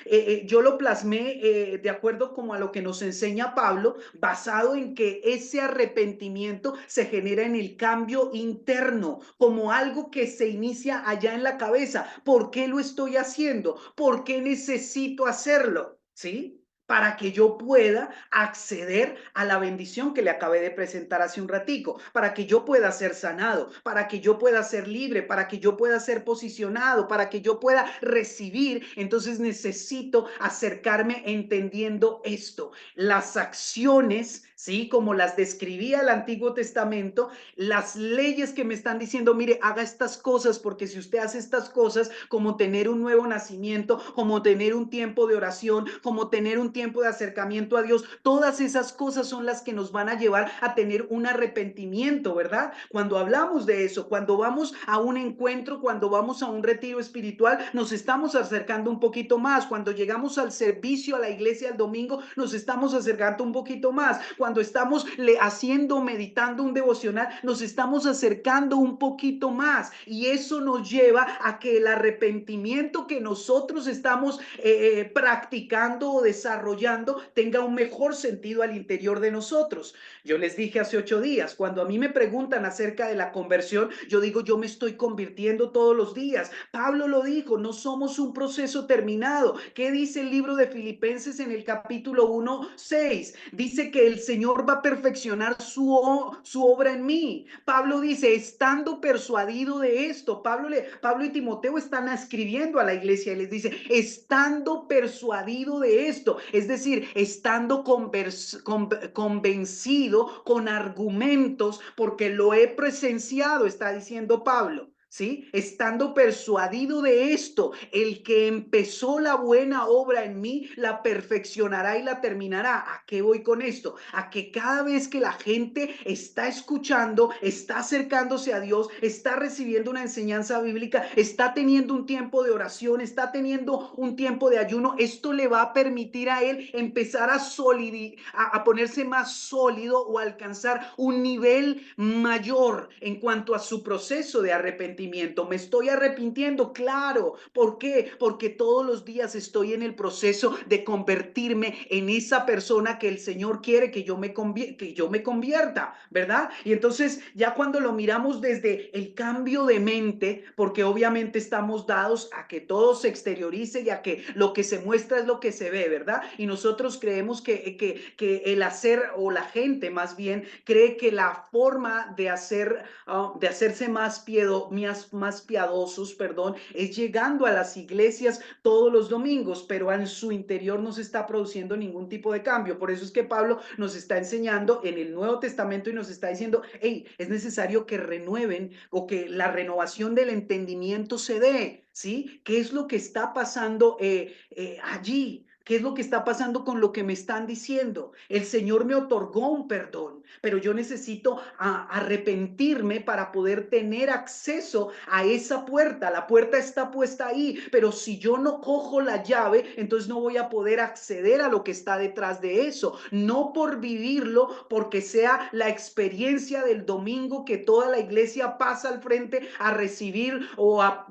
yo lo plasmé de acuerdo como a lo que nos enseña Pablo, basado en que ese arrepentimiento se genera en el cambio interno, como algo que se inicia allá en la cabeza. ¿Por qué lo estoy haciendo? ¿Por qué necesito hacerlo? ¿Sí? Para que yo pueda acceder a la bendición que le acabé de presentar hace un ratico, para que yo pueda ser sanado, para que yo pueda ser libre, para que yo pueda ser posicionado, para que yo pueda recibir. Entonces necesito acercarme entendiendo esto. Las acciones, ¿sí? Como las describía el Antiguo Testamento, las leyes que me están diciendo, mire, haga estas cosas, porque si usted hace estas cosas, como tener un nuevo nacimiento, como tener un tiempo de oración, como tener un tiempo de acercamiento a Dios, todas esas cosas son las que nos van a llevar a tener un arrepentimiento, ¿verdad? Cuando hablamos de eso, cuando vamos a un encuentro, cuando vamos a un retiro espiritual, nos estamos acercando un poquito más. Cuando llegamos al servicio, a la iglesia el domingo, nos estamos acercando un poquito más. Cuando estamos haciendo, meditando un devocional, nos estamos acercando un poquito más. Y eso nos lleva a que el arrepentimiento que nosotros estamos practicando o desarrollando tenga un mejor sentido al interior de nosotros. Yo les dije hace 8 días, cuando a mí me preguntan acerca de la conversión, yo digo, yo me estoy convirtiendo todos los días. Pablo lo dijo, no somos un proceso terminado. ¿Qué dice el libro de Filipenses en el capítulo 1:6? Dice que el Señor va a perfeccionar su obra en mí. Pablo dice, estando persuadido de esto, Pablo y Timoteo están escribiendo a la iglesia y les dice, estando persuadido de esto, es decir, estando convencido con argumentos, porque lo he presenciado, está diciendo Pablo. ¿Sí? Estando persuadido de esto, el que empezó la buena obra en mí, la perfeccionará y la terminará. ¿A qué voy con esto? A que cada vez que la gente está escuchando, está acercándose a Dios, está recibiendo una enseñanza bíblica, está teniendo un tiempo de oración, está teniendo un tiempo de ayuno, esto le va a permitir a él empezar a ponerse más sólido o alcanzar un nivel mayor en cuanto a su proceso de arrepentimiento. ¿Me estoy arrepintiendo? Claro. ¿Por qué? Porque todos los días estoy en el proceso de convertirme en esa persona que el Señor quiere que yo me convierta, ¿verdad? Y entonces ya cuando lo miramos desde el cambio de mente, porque obviamente estamos dados a que todo se exteriorice y a que lo que se muestra es lo que se ve, ¿verdad? Y nosotros creemos que el hacer, o la gente más bien, cree que la forma de hacerse más piadosos, perdón, es llegando a las iglesias todos los domingos, pero en su interior no se está produciendo ningún tipo de cambio. Por eso es que Pablo nos está enseñando en el Nuevo Testamento y nos está diciendo, hey, es necesario que renueven o que la renovación del entendimiento se dé, ¿sí? ¿Qué es lo que está pasando allí? ¿Qué es lo que está pasando con lo que me están diciendo? El Señor me otorgó un perdón, pero yo necesito arrepentirme para poder tener acceso a esa puerta. La puerta está puesta ahí, pero si yo no cojo la llave, entonces no voy a poder acceder a lo que está detrás de eso. No por vivirlo, porque sea la experiencia del domingo que toda la iglesia pasa al frente a recibir o a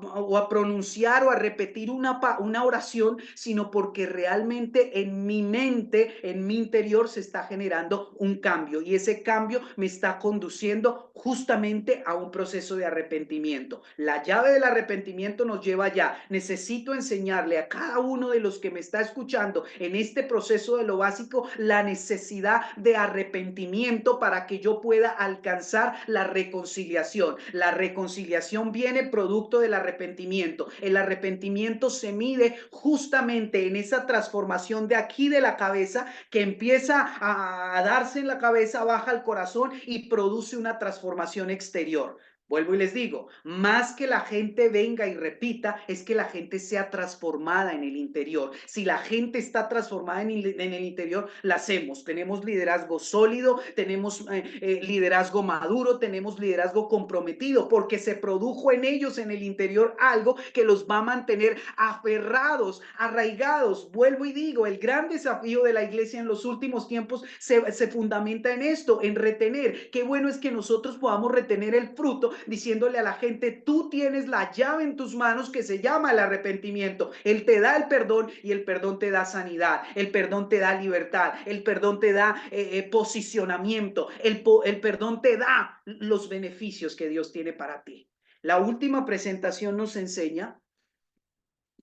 pronunciar o a repetir una oración, sino porque realmente realmente en mi mente, en mi interior se está generando un cambio y ese cambio me está conduciendo justamente a un proceso de arrepentimiento. La llave del arrepentimiento nos lleva allá. Necesito enseñarle a cada uno de los que me está escuchando en este proceso de lo básico la necesidad de arrepentimiento para que yo pueda alcanzar la reconciliación. La reconciliación viene producto del arrepentimiento. El arrepentimiento se mide justamente en esa transformación de aquí de la cabeza que empieza a darse en la cabeza, baja al corazón y produce una transformación exterior. Vuelvo y les digo, más que la gente venga y repita, es que la gente sea transformada en el interior. Si la gente está transformada en el interior, la hacemos. Tenemos liderazgo sólido, tenemos liderazgo maduro, tenemos liderazgo comprometido, porque se produjo en ellos, en el interior, algo que los va a mantener aferrados, arraigados. Vuelvo y digo, el gran desafío de la iglesia en los últimos tiempos se fundamenta en esto, en retener. Qué bueno es que nosotros podamos retener el fruto diciéndole a la gente, tú tienes la llave en tus manos que se llama el arrepentimiento. Él te da el perdón y el perdón te da sanidad, el perdón te da libertad, el perdón te da posicionamiento, el perdón te da los beneficios que Dios tiene para ti. La última presentación nos enseña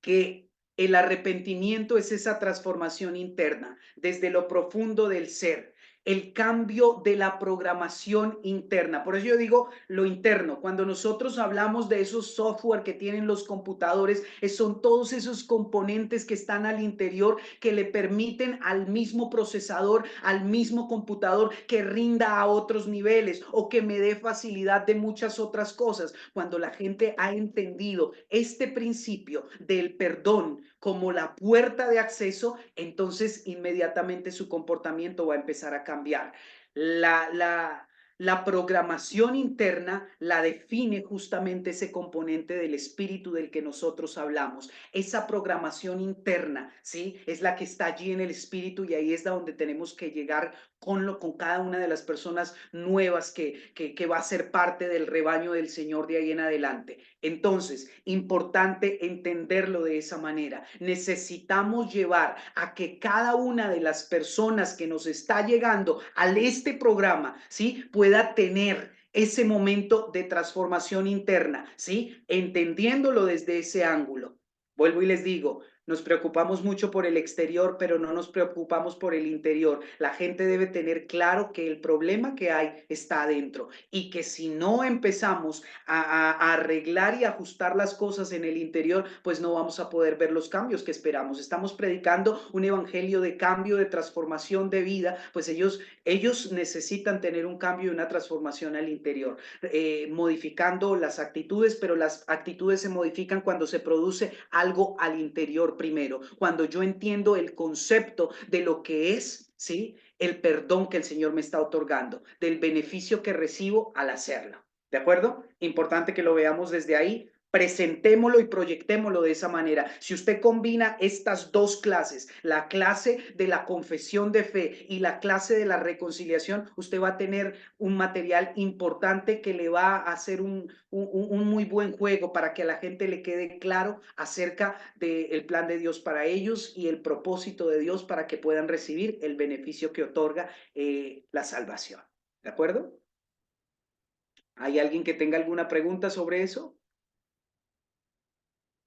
que el arrepentimiento es esa transformación interna desde lo profundo del ser, el cambio de la programación interna. Por eso yo digo lo interno. Cuando nosotros hablamos de esos software que tienen los computadores, son todos esos componentes que están al interior que le permiten al mismo procesador, al mismo computador que rinda a otros niveles o que me dé facilidad de muchas otras cosas. Cuando la gente ha entendido este principio del perdón como la puerta de acceso, entonces inmediatamente su comportamiento va a empezar a cambiar. La programación interna la define justamente ese componente del espíritu del que nosotros hablamos. Esa programación interna, ¿sí? Es la que está allí en el espíritu y ahí es donde tenemos que llegar con cada una de las personas nuevas que va a ser parte del rebaño del Señor de ahí en adelante. Entonces, importante entenderlo de esa manera. Necesitamos llevar a que cada una de las personas que nos está llegando a este programa, ¿sí? Pueda tener ese momento de transformación interna, ¿sí? Entendiéndolo desde ese ángulo. Vuelvo y les digo, nos preocupamos mucho por el exterior, pero no nos preocupamos por el interior. La gente debe tener claro que el problema que hay está adentro y que si no empezamos a arreglar y ajustar las cosas en el interior, pues no vamos a poder ver los cambios que esperamos. Estamos predicando un evangelio de cambio, de transformación de vida, pues ellos necesitan tener un cambio y una transformación al interior, modificando las actitudes, pero las actitudes se modifican cuando se produce algo al interior primero, cuando yo entiendo el concepto de lo que es, ¿sí? El perdón que el Señor me está otorgando, del beneficio que recibo al hacerlo. ¿De acuerdo? Importante que lo veamos desde ahí. Presentémoslo y proyectémoslo de esa manera. Si usted combina estas dos clases, la clase de la confesión de fe y la clase de la reconciliación, usted va a tener un material importante que le va a hacer un muy buen juego para que a la gente le quede claro acerca del plan de Dios para ellos y el propósito de Dios para que puedan recibir el beneficio que otorga la salvación. ¿De acuerdo? ¿Hay alguien que tenga alguna pregunta sobre eso?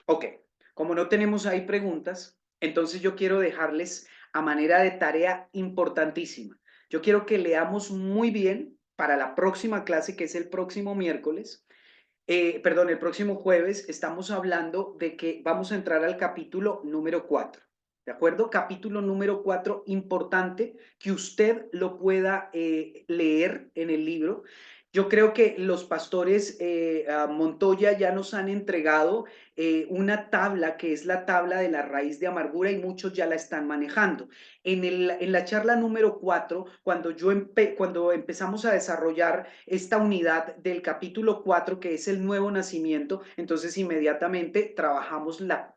Ok, como no tenemos ahí preguntas, entonces yo quiero dejarles a manera de tarea importantísima. Yo quiero que leamos muy bien para la próxima clase, que es el próximo miércoles, perdón, el próximo jueves, estamos hablando de que vamos a entrar al capítulo número 4. ¿De acuerdo? Capítulo número 4, importante que usted lo pueda leer en el libro. Yo creo que los pastores Montoya ya nos han entregado una tabla que es la tabla de la raíz de amargura y muchos ya la están manejando. En la charla número 4, cuando empezamos a desarrollar esta unidad del capítulo 4, que es el nuevo nacimiento, entonces inmediatamente trabajamos la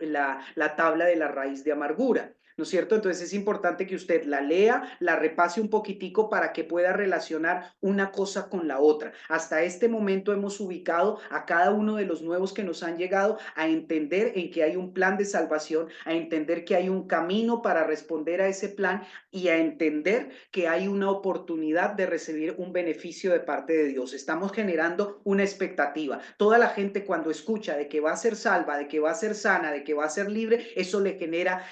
tabla de la raíz de amargura. ¿no es cierto? Entonces es importante que usted la lea, la repase un poquitico para que pueda relacionar una cosa con la otra. Hasta este momento hemos ubicado a cada uno de los nuevos que nos han llegado a entender en que hay un plan de salvación, a entender que hay un camino para responder a ese plan y a entender que hay una oportunidad de recibir un beneficio de parte de Dios. Estamos generando una expectativa. Toda la gente cuando escucha de que va a ser salva, de que va a ser sana, de que va a ser libre, eso le genera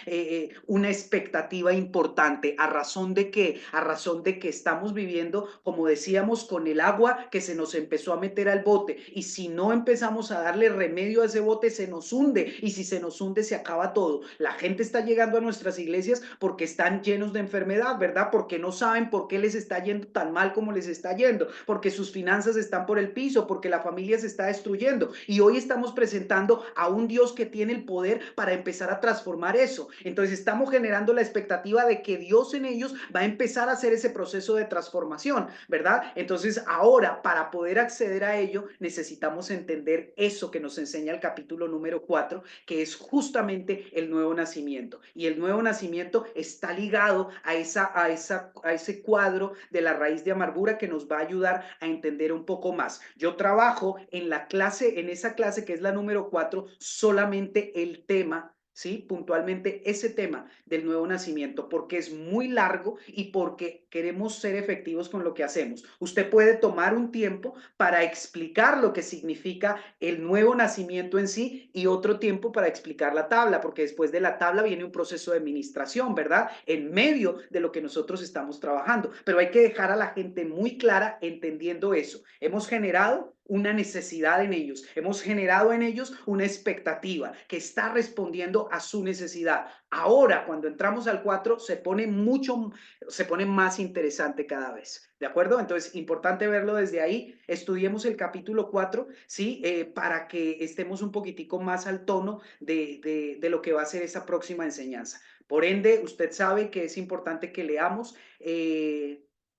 una expectativa importante. ¿A razón de qué? A razón de que estamos viviendo, como decíamos, con el agua que se nos empezó a meter al bote. Y si no empezamos a darle remedio a ese bote, se nos hunde. Y si se nos hunde, se acaba todo. La gente está llegando a nuestras iglesias porque están llenos de enfermedad, ¿verdad? Porque no saben por qué les está yendo tan mal como les está yendo, porque sus finanzas están por el piso, porque la familia se está destruyendo. Y hoy estamos presentando a un Dios que tiene el poder para empezar a transformar eso. Entonces estamos generando la expectativa de que Dios en ellos va a empezar a hacer ese proceso de transformación, ¿verdad? Entonces ahora, para poder acceder a ello, necesitamos entender eso que nos enseña el capítulo número 4, que es justamente el nuevo nacimiento. Y el nuevo nacimiento está ligado a ese cuadro de la raíz de amargura que nos va a ayudar a entender un poco más. Yo trabajo en la clase, en esa clase que es la número 4, solamente el tema, ¿sí? Puntualmente ese tema del nuevo nacimiento, porque es muy largo y porque queremos ser efectivos con lo que hacemos. Usted puede tomar un tiempo para explicar lo que significa el nuevo nacimiento en sí y otro tiempo para explicar la tabla, porque después de la tabla viene un proceso de administración, ¿verdad? En medio de lo que nosotros estamos trabajando. Pero hay que dejar a la gente muy clara entendiendo eso. Hemos generado una necesidad en ellos, hemos generado en ellos una expectativa que está respondiendo a su necesidad. Ahora, cuando entramos al 4, se pone más interesante cada vez. ¿De acuerdo? Entonces, importante verlo desde ahí. Estudiemos el capítulo 4, ¿sí? Para que estemos un poquitico más al tono de lo que va a ser esa próxima enseñanza. Por ende, usted sabe que es importante que leamos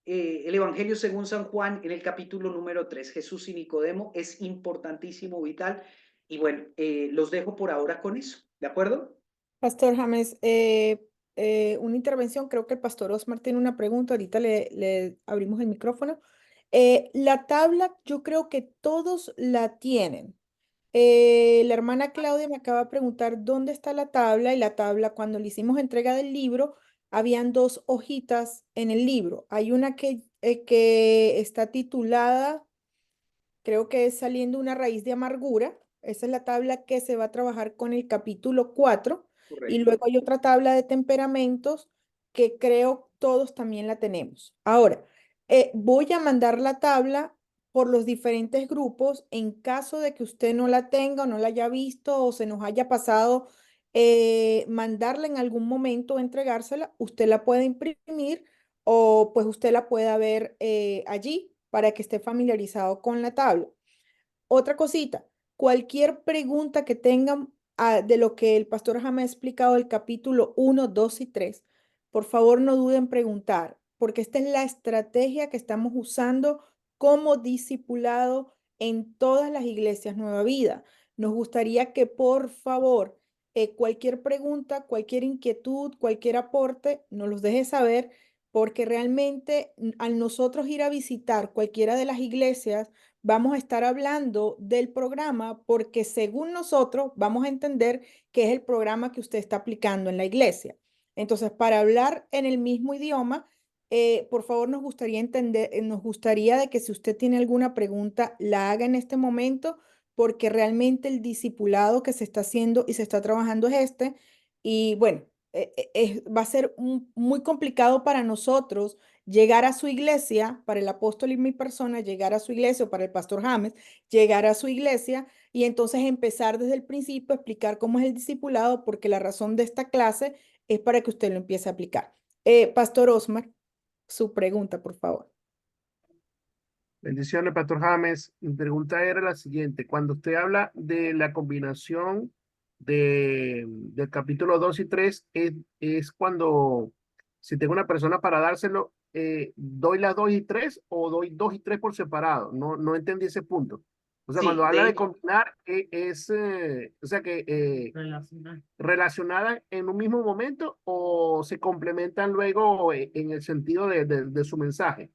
el Evangelio según San Juan en el capítulo número 3, Jesús y Nicodemo, es importantísimo, vital. Y bueno, los dejo por ahora con eso. ¿De acuerdo? Pastor James, una intervención, creo que el pastor Osmar tiene una pregunta, ahorita le abrimos el micrófono. La tabla, yo creo que todos la tienen. La hermana Claudia me acaba de preguntar dónde está la tabla y la tabla, cuando le hicimos entrega del libro, habían dos hojitas en el libro. Hay una que está titulada, creo que es Saliendo una raíz de amargura. Esa es la tabla que se va a trabajar con el capítulo 4. Y Correcto. luego hay otra tabla de temperamentos que creo todos también la tenemos. Ahora, voy a mandar la tabla por los diferentes grupos en caso de que usted no la tenga o no la haya visto o se nos haya pasado mandarla en algún momento o entregársela, usted la puede imprimir o pues usted la pueda ver allí para que esté familiarizado con la tabla. Otra cosita, cualquier pregunta que tengan de lo que el pastor Jaime ha explicado del capítulo 1, 2 y 3, por favor no duden en preguntar, porque esta es la estrategia que estamos usando como discipulado en todas las iglesias Nueva Vida. Nos gustaría que por favor cualquier pregunta, cualquier inquietud, cualquier aporte, nos los deje saber, porque realmente al nosotros ir a visitar cualquiera de las iglesias, vamos a estar hablando del programa porque según nosotros vamos a entender que es el programa que usted está aplicando en la iglesia. Entonces, para hablar en el mismo idioma, por favor, nos gustaría entender, nos gustaría de que si usted tiene alguna pregunta, la haga en este momento, porque realmente el discipulado que se está haciendo y se está trabajando es este. Y bueno, va a ser muy complicado para nosotros llegar a su iglesia, para el apóstol y mi persona, llegar a su iglesia, o para el pastor James, llegar a su iglesia y entonces empezar desde el principio a explicar cómo es el discipulado, porque la razón de esta clase es para que usted lo empiece a aplicar. Pastor Osmar, su pregunta, por favor. Bendiciones, Pastor James. Mi pregunta era la siguiente. Cuando usted habla de la combinación del capítulo 2 y 3, es cuando, si tengo una persona para dárselo, ¿doy las 2 y 3 o doy 2 y 3 por separado? No, no entendí ese punto. O sea, cuando Sí, habla de de hecho, combinar, o sea que relacionadas en un mismo momento o se complementan luego en el sentido de su mensaje.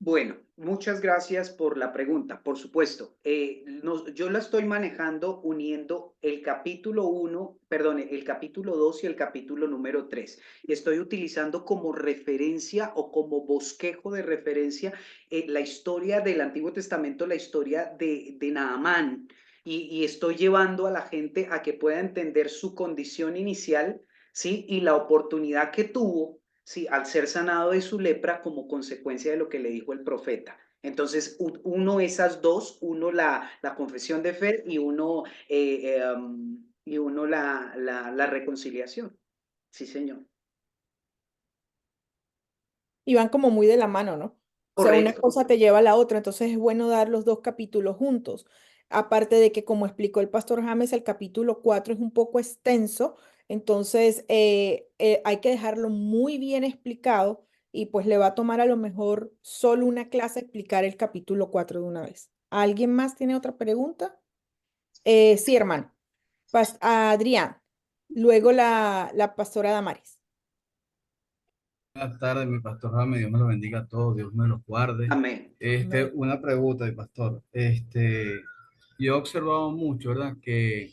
bueno, muchas gracias por la pregunta. Por supuesto, yo la estoy manejando uniendo el capítulo 1, perdón, el capítulo 2 y el capítulo número 3. Estoy utilizando como referencia o como bosquejo de referencia la historia del Antiguo Testamento, la historia de Naamán. Y estoy llevando a la gente a que pueda entender su condición inicial, ¿sí? Y la oportunidad que tuvo, sí, al ser sanado de su lepra como consecuencia de lo que le dijo el profeta. Entonces, uno esas dos, uno la confesión de fe y uno la reconciliación. Sí, señor. Y van como muy de la mano, ¿no? O sea, una Correcto. cosa te lleva a la otra, entonces es bueno dar los dos capítulos juntos. Aparte de que, como explicó el pastor James, el capítulo 4 es un poco extenso, entonces hay que dejarlo muy bien explicado y pues le va a tomar a lo mejor solo una clase explicar el capítulo 4 de una vez. ¿Alguien más tiene otra pregunta? Sí, hermano. Adrián, luego la pastora Damaris. Buenas tardes, mi pastor Jaime, Dios me lo bendiga a todos, Dios me los guarde. Amén. Amén. Una pregunta, mi pastor. Yo he observado mucho, ¿verdad? Que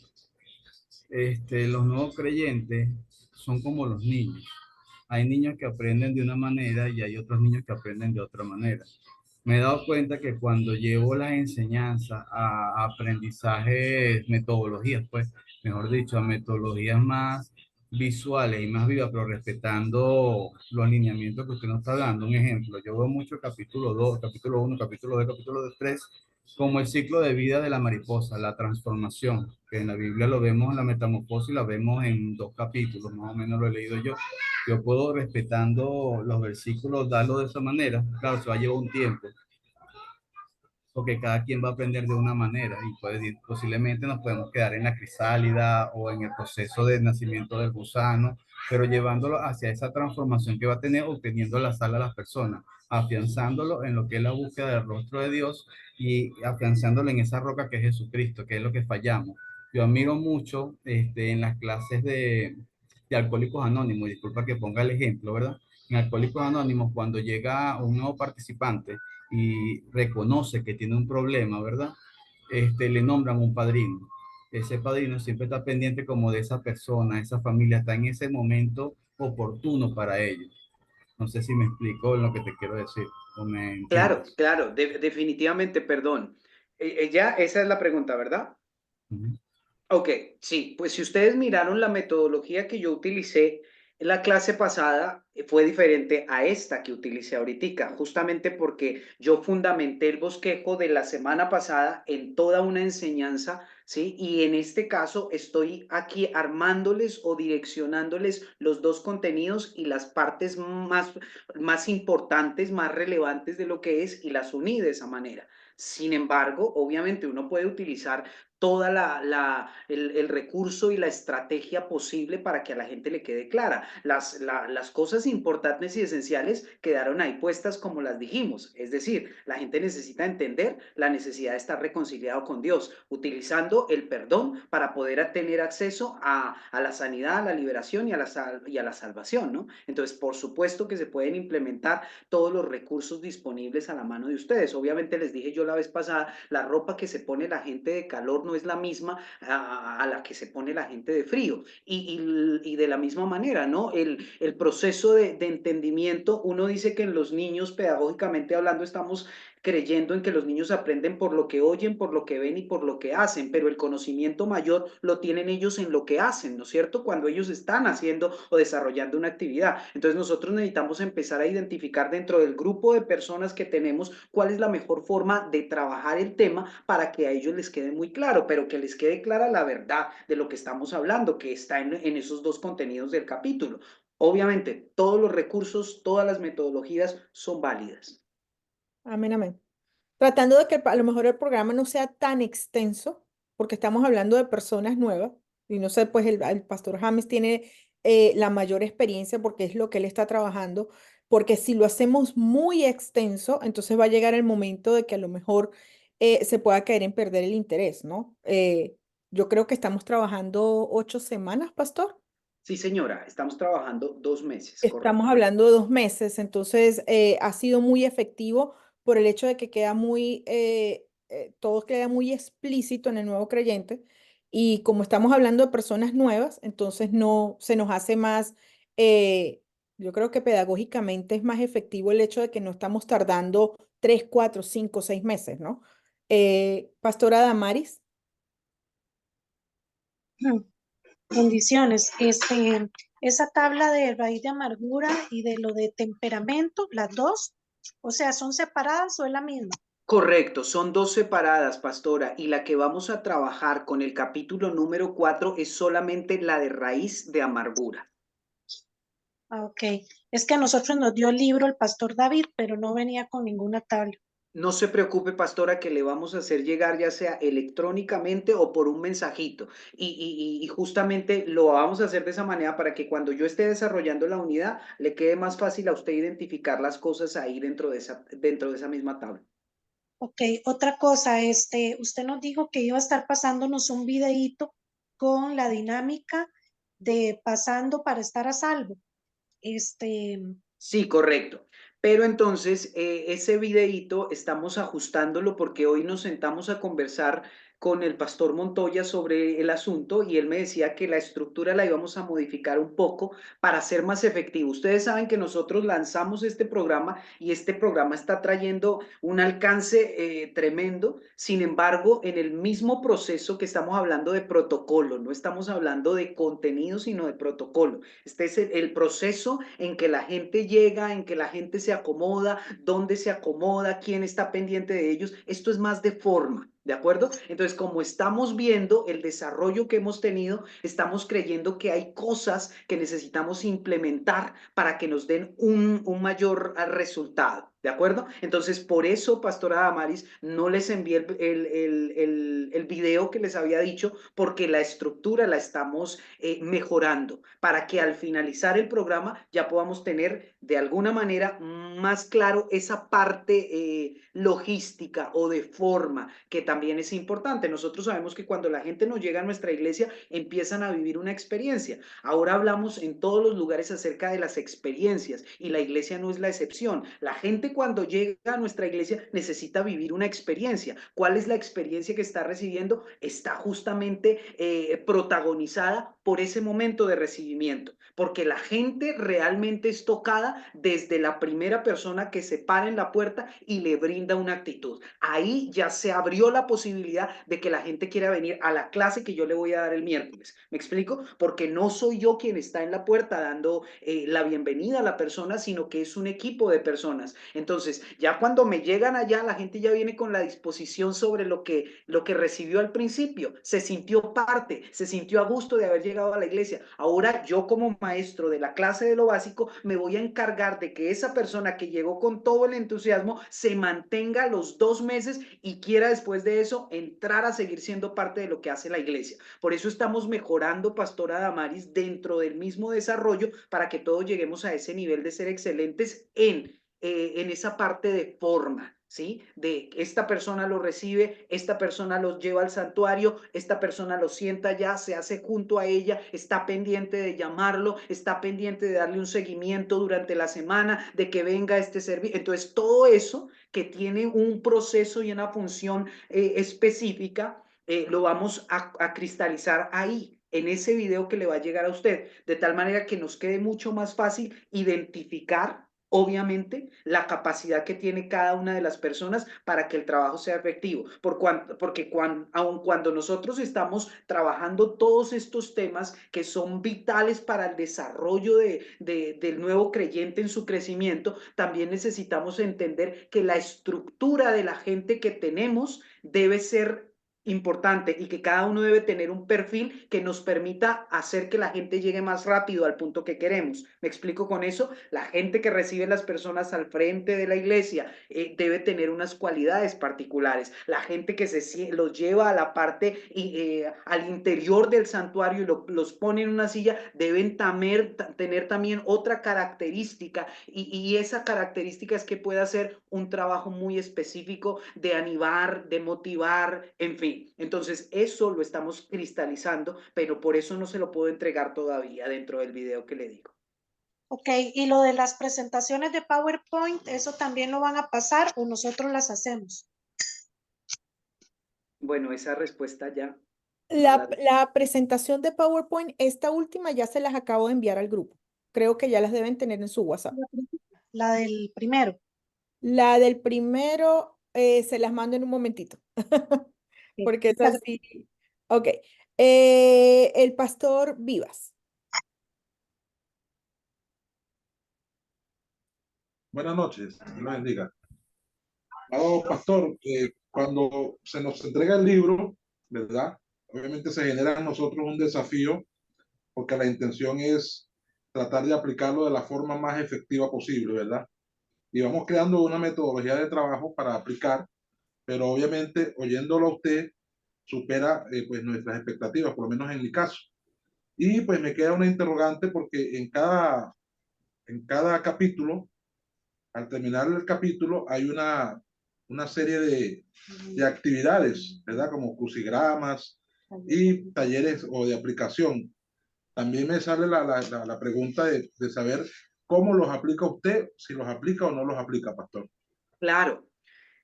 los nuevos creyentes son como los niños. Hay niños que aprenden de una manera y hay otros niños que aprenden de otra manera. Me he dado cuenta que cuando llevo las enseñanzas a aprendizajes, metodologías, pues, mejor dicho, a metodologías más visuales y más vivas, pero respetando los lineamientos que usted nos está dando. Un ejemplo, yo veo mucho el capítulo 2, capítulo 1, capítulo 2, capítulo 3, como el ciclo de vida de la mariposa, la transformación, que en la Biblia lo vemos, la metamorfosis la vemos en 2 capítulos, más o menos lo he leído yo. Yo puedo, respetando los versículos, darlo de esa manera. Claro, se va a llevar un tiempo, porque cada quien va a aprender de una manera y posiblemente nos podemos quedar en la crisálida o en el proceso de nacimiento del gusano, pero llevándolo hacia esa transformación que va a tener, obteniendo la sal a las personas, afianzándolo en lo que es la búsqueda del rostro de Dios y afianzándolo en esa roca que es Jesucristo, que es lo que fallamos. Yo admiro mucho en las clases de Alcohólicos Anónimos, y disculpa que ponga el ejemplo, ¿verdad? En Alcohólicos Anónimos, cuando llega un nuevo participante, y reconoce que tiene un problema, ¿verdad? Le nombran un padrino. Ese padrino siempre está pendiente como de esa persona, esa familia, está en ese momento oportuno para ellos. No sé si me explico en lo que te quiero decir o me Claro, entiendes. claro, definitivamente, perdón. Ya, esa es la pregunta, ¿verdad? Ujú. Ok, sí, pues si ustedes miraron la metodología que yo utilicé en la clase pasada, fue diferente a esta que utilicé ahorita, justamente porque yo fundamenté el bosquejo de la semana pasada en toda una enseñanza, ¿sí? Y en este caso estoy aquí armándoles o direccionándoles los dos contenidos y las partes más importantes, más relevantes de lo que es, y las uní de esa manera. Sin embargo, obviamente uno puede utilizar toda el recurso y la estrategia posible para que a la gente le quede clara. Las cosas importantes y esenciales quedaron ahí puestas como las dijimos. Es decir, la gente necesita entender la necesidad de estar reconciliado con Dios, utilizando el perdón para poder tener acceso a la sanidad, a la liberación y a la salvación, ¿no? Entonces, por supuesto que se pueden implementar todos los recursos disponibles a la mano de ustedes. Obviamente les dije yo la vez pasada, la ropa que se pone la gente de calor no es la misma a la que se pone la gente de frío. Y de la misma manera, ¿no? El proceso de entendimiento, uno dice que en los niños, pedagógicamente hablando, estamos creyendo en que los niños aprenden por lo que oyen, por lo que ven y por lo que hacen, pero el conocimiento mayor lo tienen ellos en lo que hacen, ¿no es cierto? Cuando ellos están haciendo o desarrollando una actividad. Entonces nosotros necesitamos empezar a identificar dentro del grupo de personas que tenemos cuál es la mejor forma de trabajar el tema para que a ellos les quede muy claro, pero que les quede clara la verdad de lo que estamos hablando, que está en esos dos contenidos del capítulo. Obviamente, todos los recursos, todas las metodologías son válidas. Amén, amén. Tratando de que a lo mejor el programa no sea tan extenso, porque estamos hablando de personas nuevas, y no sé, pues el pastor James tiene la mayor experiencia porque es lo que él está trabajando, porque si lo hacemos muy extenso, entonces va a llegar el momento de que a lo mejor se pueda caer en perder el interés, ¿no? Yo creo que estamos trabajando 8 semanas, pastor. Sí, señora, estamos trabajando 2 meses, correcto. Estamos hablando de 2 meses, entonces ha sido muy efectivo por el hecho de que queda todo queda muy explícito en el nuevo creyente y como estamos hablando de personas nuevas, entonces no se nos hace más, yo creo que pedagógicamente es más efectivo el hecho de que no estamos tardando 3, 4, 5, 6 meses, ¿no? Pastora Damaris. Bendiciones. Esa tabla de raíz de amargura y de lo de temperamento, las dos, o sea, ¿son separadas o es la misma? Correcto, son dos separadas, pastora, y la que vamos a trabajar con el capítulo número 4 es solamente la de raíz de amargura. Ah, ok. Es que a nosotros nos dio el libro el pastor David, pero no venía con ninguna tabla. No se preocupe, pastora, que le vamos a hacer llegar ya sea electrónicamente o por un mensajito. Y justamente lo vamos a hacer de esa manera para que cuando yo esté desarrollando la unidad le quede más fácil a usted identificar las cosas ahí dentro de esa misma tabla. Ok, otra cosa, usted nos dijo que iba a estar pasándonos un videíto con la dinámica de pasando para estar a salvo. Este, Sí, correcto. Pero entonces ese videíto estamos ajustándolo porque hoy nos sentamos a conversar con el pastor Montoya sobre el asunto y él me decía que la estructura la íbamos a modificar un poco para ser más efectivo. Ustedes saben que nosotros lanzamos este programa y este programa está trayendo un alcance tremendo. Sin embargo, en el mismo proceso que estamos hablando de protocolo, no estamos hablando de contenido, sino de protocolo. Este es el proceso en que la gente llega, en que la gente se acomoda, dónde se acomoda, quién está pendiente de ellos. Esto es más de forma, ¿de acuerdo? Entonces, como estamos viendo el desarrollo que hemos tenido, estamos creyendo que hay cosas que necesitamos implementar para que nos den un mayor resultado. ¿De acuerdo? Entonces, por eso, pastora Damaris, no les envié el video que les había dicho, porque la estructura la estamos mejorando para que al finalizar el programa ya podamos tener de alguna manera más claro esa parte logística o de forma que también es importante. Nosotros sabemos que cuando la gente nos llega a nuestra iglesia empiezan a vivir una experiencia. Ahora hablamos en todos los lugares acerca de las experiencias y la iglesia no es la excepción. La gente cuando llega a nuestra iglesia necesita vivir una experiencia. ¿Cuál es la experiencia que está recibiendo? Está justamente protagonizada por ese momento de recibimiento, porque la gente realmente es tocada desde la primera persona que se para en la puerta y le brinda una actitud. Ahí ya se abrió la posibilidad de que la gente quiera venir a la clase que yo le voy a dar el miércoles. ¿Me explico? Porque no soy yo quien está en la puerta dando la bienvenida a la persona, sino que es un equipo de personas. Entonces, ya cuando me llegan allá, la gente ya viene con la disposición sobre lo que recibió al principio. Se sintió parte, se sintió a gusto de haber llegado a la iglesia. Ahora yo como maestro de la clase de lo básico me voy a encargar de que esa persona que llegó con todo el entusiasmo se mantenga los 2 meses y quiera después de eso entrar a seguir siendo parte de lo que hace la iglesia. Por eso estamos mejorando, pastora Damaris, dentro del mismo desarrollo para que todos lleguemos a ese nivel de ser excelentes en esa parte de forma. ¿Sí? De esta persona lo recibe, esta persona los lleva al santuario, esta persona lo sienta ya, se hace junto a ella, está pendiente de llamarlo, está pendiente de darle un seguimiento durante la semana, de que venga este servicio. Entonces, todo eso que tiene un proceso y una función específica, lo vamos a cristalizar ahí, en ese video que le va a llegar a usted, de tal manera que nos quede mucho más fácil identificar obviamente la capacidad que tiene cada una de las personas para que el trabajo sea efectivo, porque aun cuando nosotros estamos trabajando todos estos temas que son vitales para el desarrollo del nuevo creyente en su crecimiento, también necesitamos entender que la estructura de la gente que tenemos debe ser importante y que cada uno debe tener un perfil que nos permita hacer que la gente llegue más rápido al punto que queremos. ¿Me explico con eso? La gente que recibe las personas al frente de la iglesia debe tener unas cualidades particulares. La gente que los lleva a la parte, al interior del santuario y los pone en una silla, deben tener también otra característica y esa característica es que pueda hacer un trabajo muy específico de animar, de motivar, en fin. Entonces, eso lo estamos cristalizando, pero por eso no se lo puedo entregar todavía dentro del video que le digo. Ok, y lo de las presentaciones de PowerPoint, ¿eso también lo van a pasar o nosotros las hacemos? Bueno, esa respuesta ya. La presentación de PowerPoint, esta última ya se las acabo de enviar al grupo. Creo que ya las deben tener en su WhatsApp. La del primero. La del primero se las mando en un momentito. Porque es Muchas así. Ok. El pastor Vivas. Buenas noches, Dios lo bendiga. Amado pastor, cuando se nos entrega el libro, ¿verdad? Obviamente se genera en nosotros un desafío porque la intención es tratar de aplicarlo de la forma más efectiva posible, ¿verdad? Y vamos creando una metodología de trabajo para aplicar, pero obviamente oyéndolo a usted supera pues nuestras expectativas, por lo menos en mi caso. Y pues me queda una interrogante porque en cada capítulo, al terminar el capítulo, hay una serie de actividades, ¿verdad? Como crucigramas y talleres o de aplicación. También me sale la pregunta de saber cómo los aplica usted, si los aplica o no los aplica, pastor. Claro.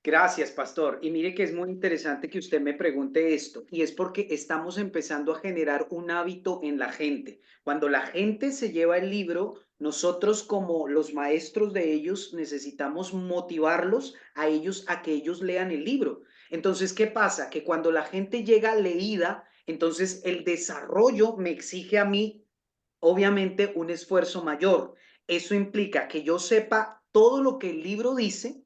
Gracias, pastor. Y mire que es muy interesante que usted me pregunte esto, y es porque estamos empezando a generar un hábito en la gente. Cuando la gente se lleva el libro, nosotros como los maestros de ellos necesitamos motivarlos a ellos a que ellos lean el libro. Entonces, ¿qué pasa? Que cuando la gente llega leída, entonces el desarrollo me exige a mí, obviamente, un esfuerzo mayor. Eso implica que yo sepa todo lo que el libro dice,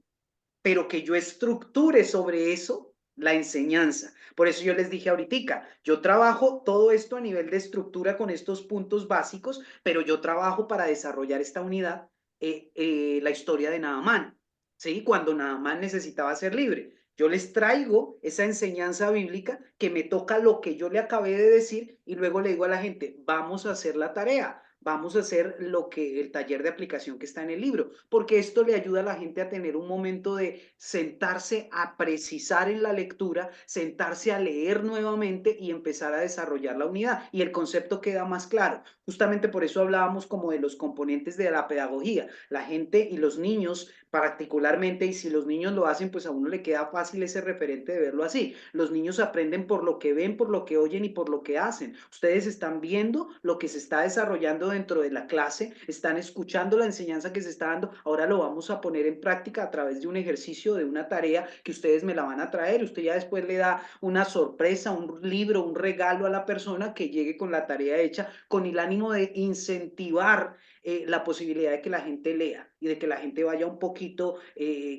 pero que yo estructure sobre eso la enseñanza. Por eso yo les dije ahorita, yo trabajo todo esto a nivel de estructura con estos puntos básicos, pero yo trabajo para desarrollar esta unidad, la historia de Naamán, ¿sí? Cuando Naamán necesitaba ser libre. Yo les traigo esa enseñanza bíblica que me toca lo que yo le acabé de decir y luego le digo a la gente, vamos a hacer la tarea, vamos a hacer lo que el taller de aplicación que está en el libro, porque esto le ayuda a la gente a tener un momento de sentarse a precisar en la lectura, sentarse a leer nuevamente y empezar a desarrollar la unidad. Y el concepto queda más claro. Justamente por eso hablábamos como de los componentes de la pedagogía. La gente y los niños particularmente, y si los niños lo hacen, pues a uno le queda fácil ese referente de verlo así. Los niños aprenden por lo que ven, por lo que oyen y por lo que hacen. Ustedes están viendo lo que se está desarrollando dentro de la clase, están escuchando la enseñanza que se está dando, ahora lo vamos a poner en práctica a través de un ejercicio, de una tarea que ustedes me la van a traer, usted ya después le da una sorpresa, un libro, un regalo a la persona que llegue con la tarea hecha, con el ánimo de incentivar la posibilidad de que la gente lea y de que la gente vaya un poquito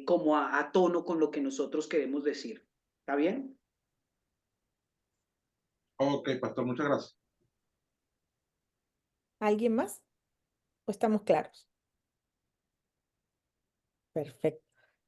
como a tono con lo que nosotros queremos decir. ¿Está bien? Ok, pastor, muchas gracias. ¿Alguien más? ¿O estamos claros? Perfecto.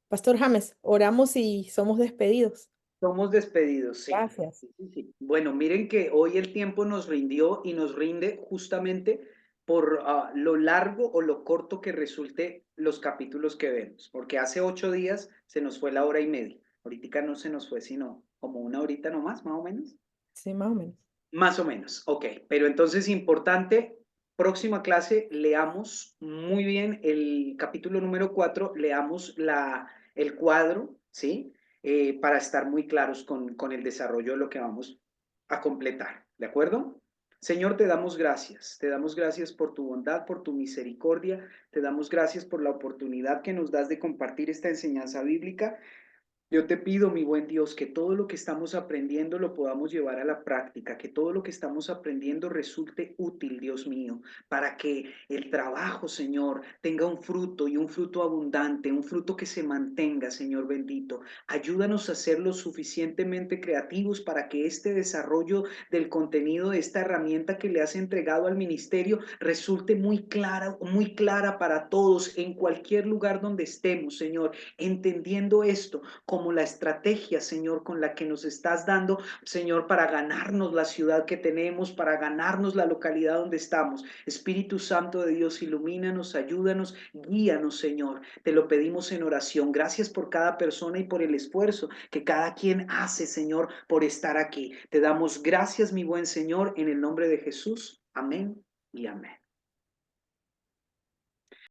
Pastor James, oramos y somos despedidos. Somos despedidos, sí. Gracias. Sí. Bueno, miren que hoy el tiempo nos rindió y nos rinde justamente por lo largo o lo corto que resulte los capítulos que vemos, porque hace 8 días se nos fue la hora y media. Ahorita no se nos fue sino como una horita nomás, más o menos. Sí, más o menos. Más o menos, ok. Pero entonces importante, próxima clase, leamos muy bien el capítulo número 4, leamos el cuadro, ¿sí? Para estar muy claros con el desarrollo de lo que vamos a completar, ¿de acuerdo? Señor, te damos gracias por tu bondad, por tu misericordia, te damos gracias por la oportunidad que nos das de compartir esta enseñanza bíblica. Yo te pido, mi buen Dios, que todo lo que estamos aprendiendo lo podamos llevar a la práctica, que todo lo que estamos aprendiendo resulte útil, Dios mío, para que el trabajo, Señor, tenga un fruto y un fruto abundante, un fruto que se mantenga, Señor bendito. Ayúdanos a ser lo suficientemente creativos para que este desarrollo del contenido de esta herramienta que le has entregado al ministerio resulte muy clara para todos en cualquier lugar donde estemos, Señor, entendiendo esto como la estrategia, Señor, con la que nos estás dando, Señor, para ganarnos la ciudad que tenemos, para ganarnos la localidad donde estamos. Espíritu Santo de Dios, ilumínanos, ayúdanos, guíanos, Señor. Te lo pedimos en oración. Gracias por cada persona y por el esfuerzo que cada quien hace, Señor, por estar aquí. Te damos gracias, mi buen Señor, en el nombre de Jesús. Amén y amén.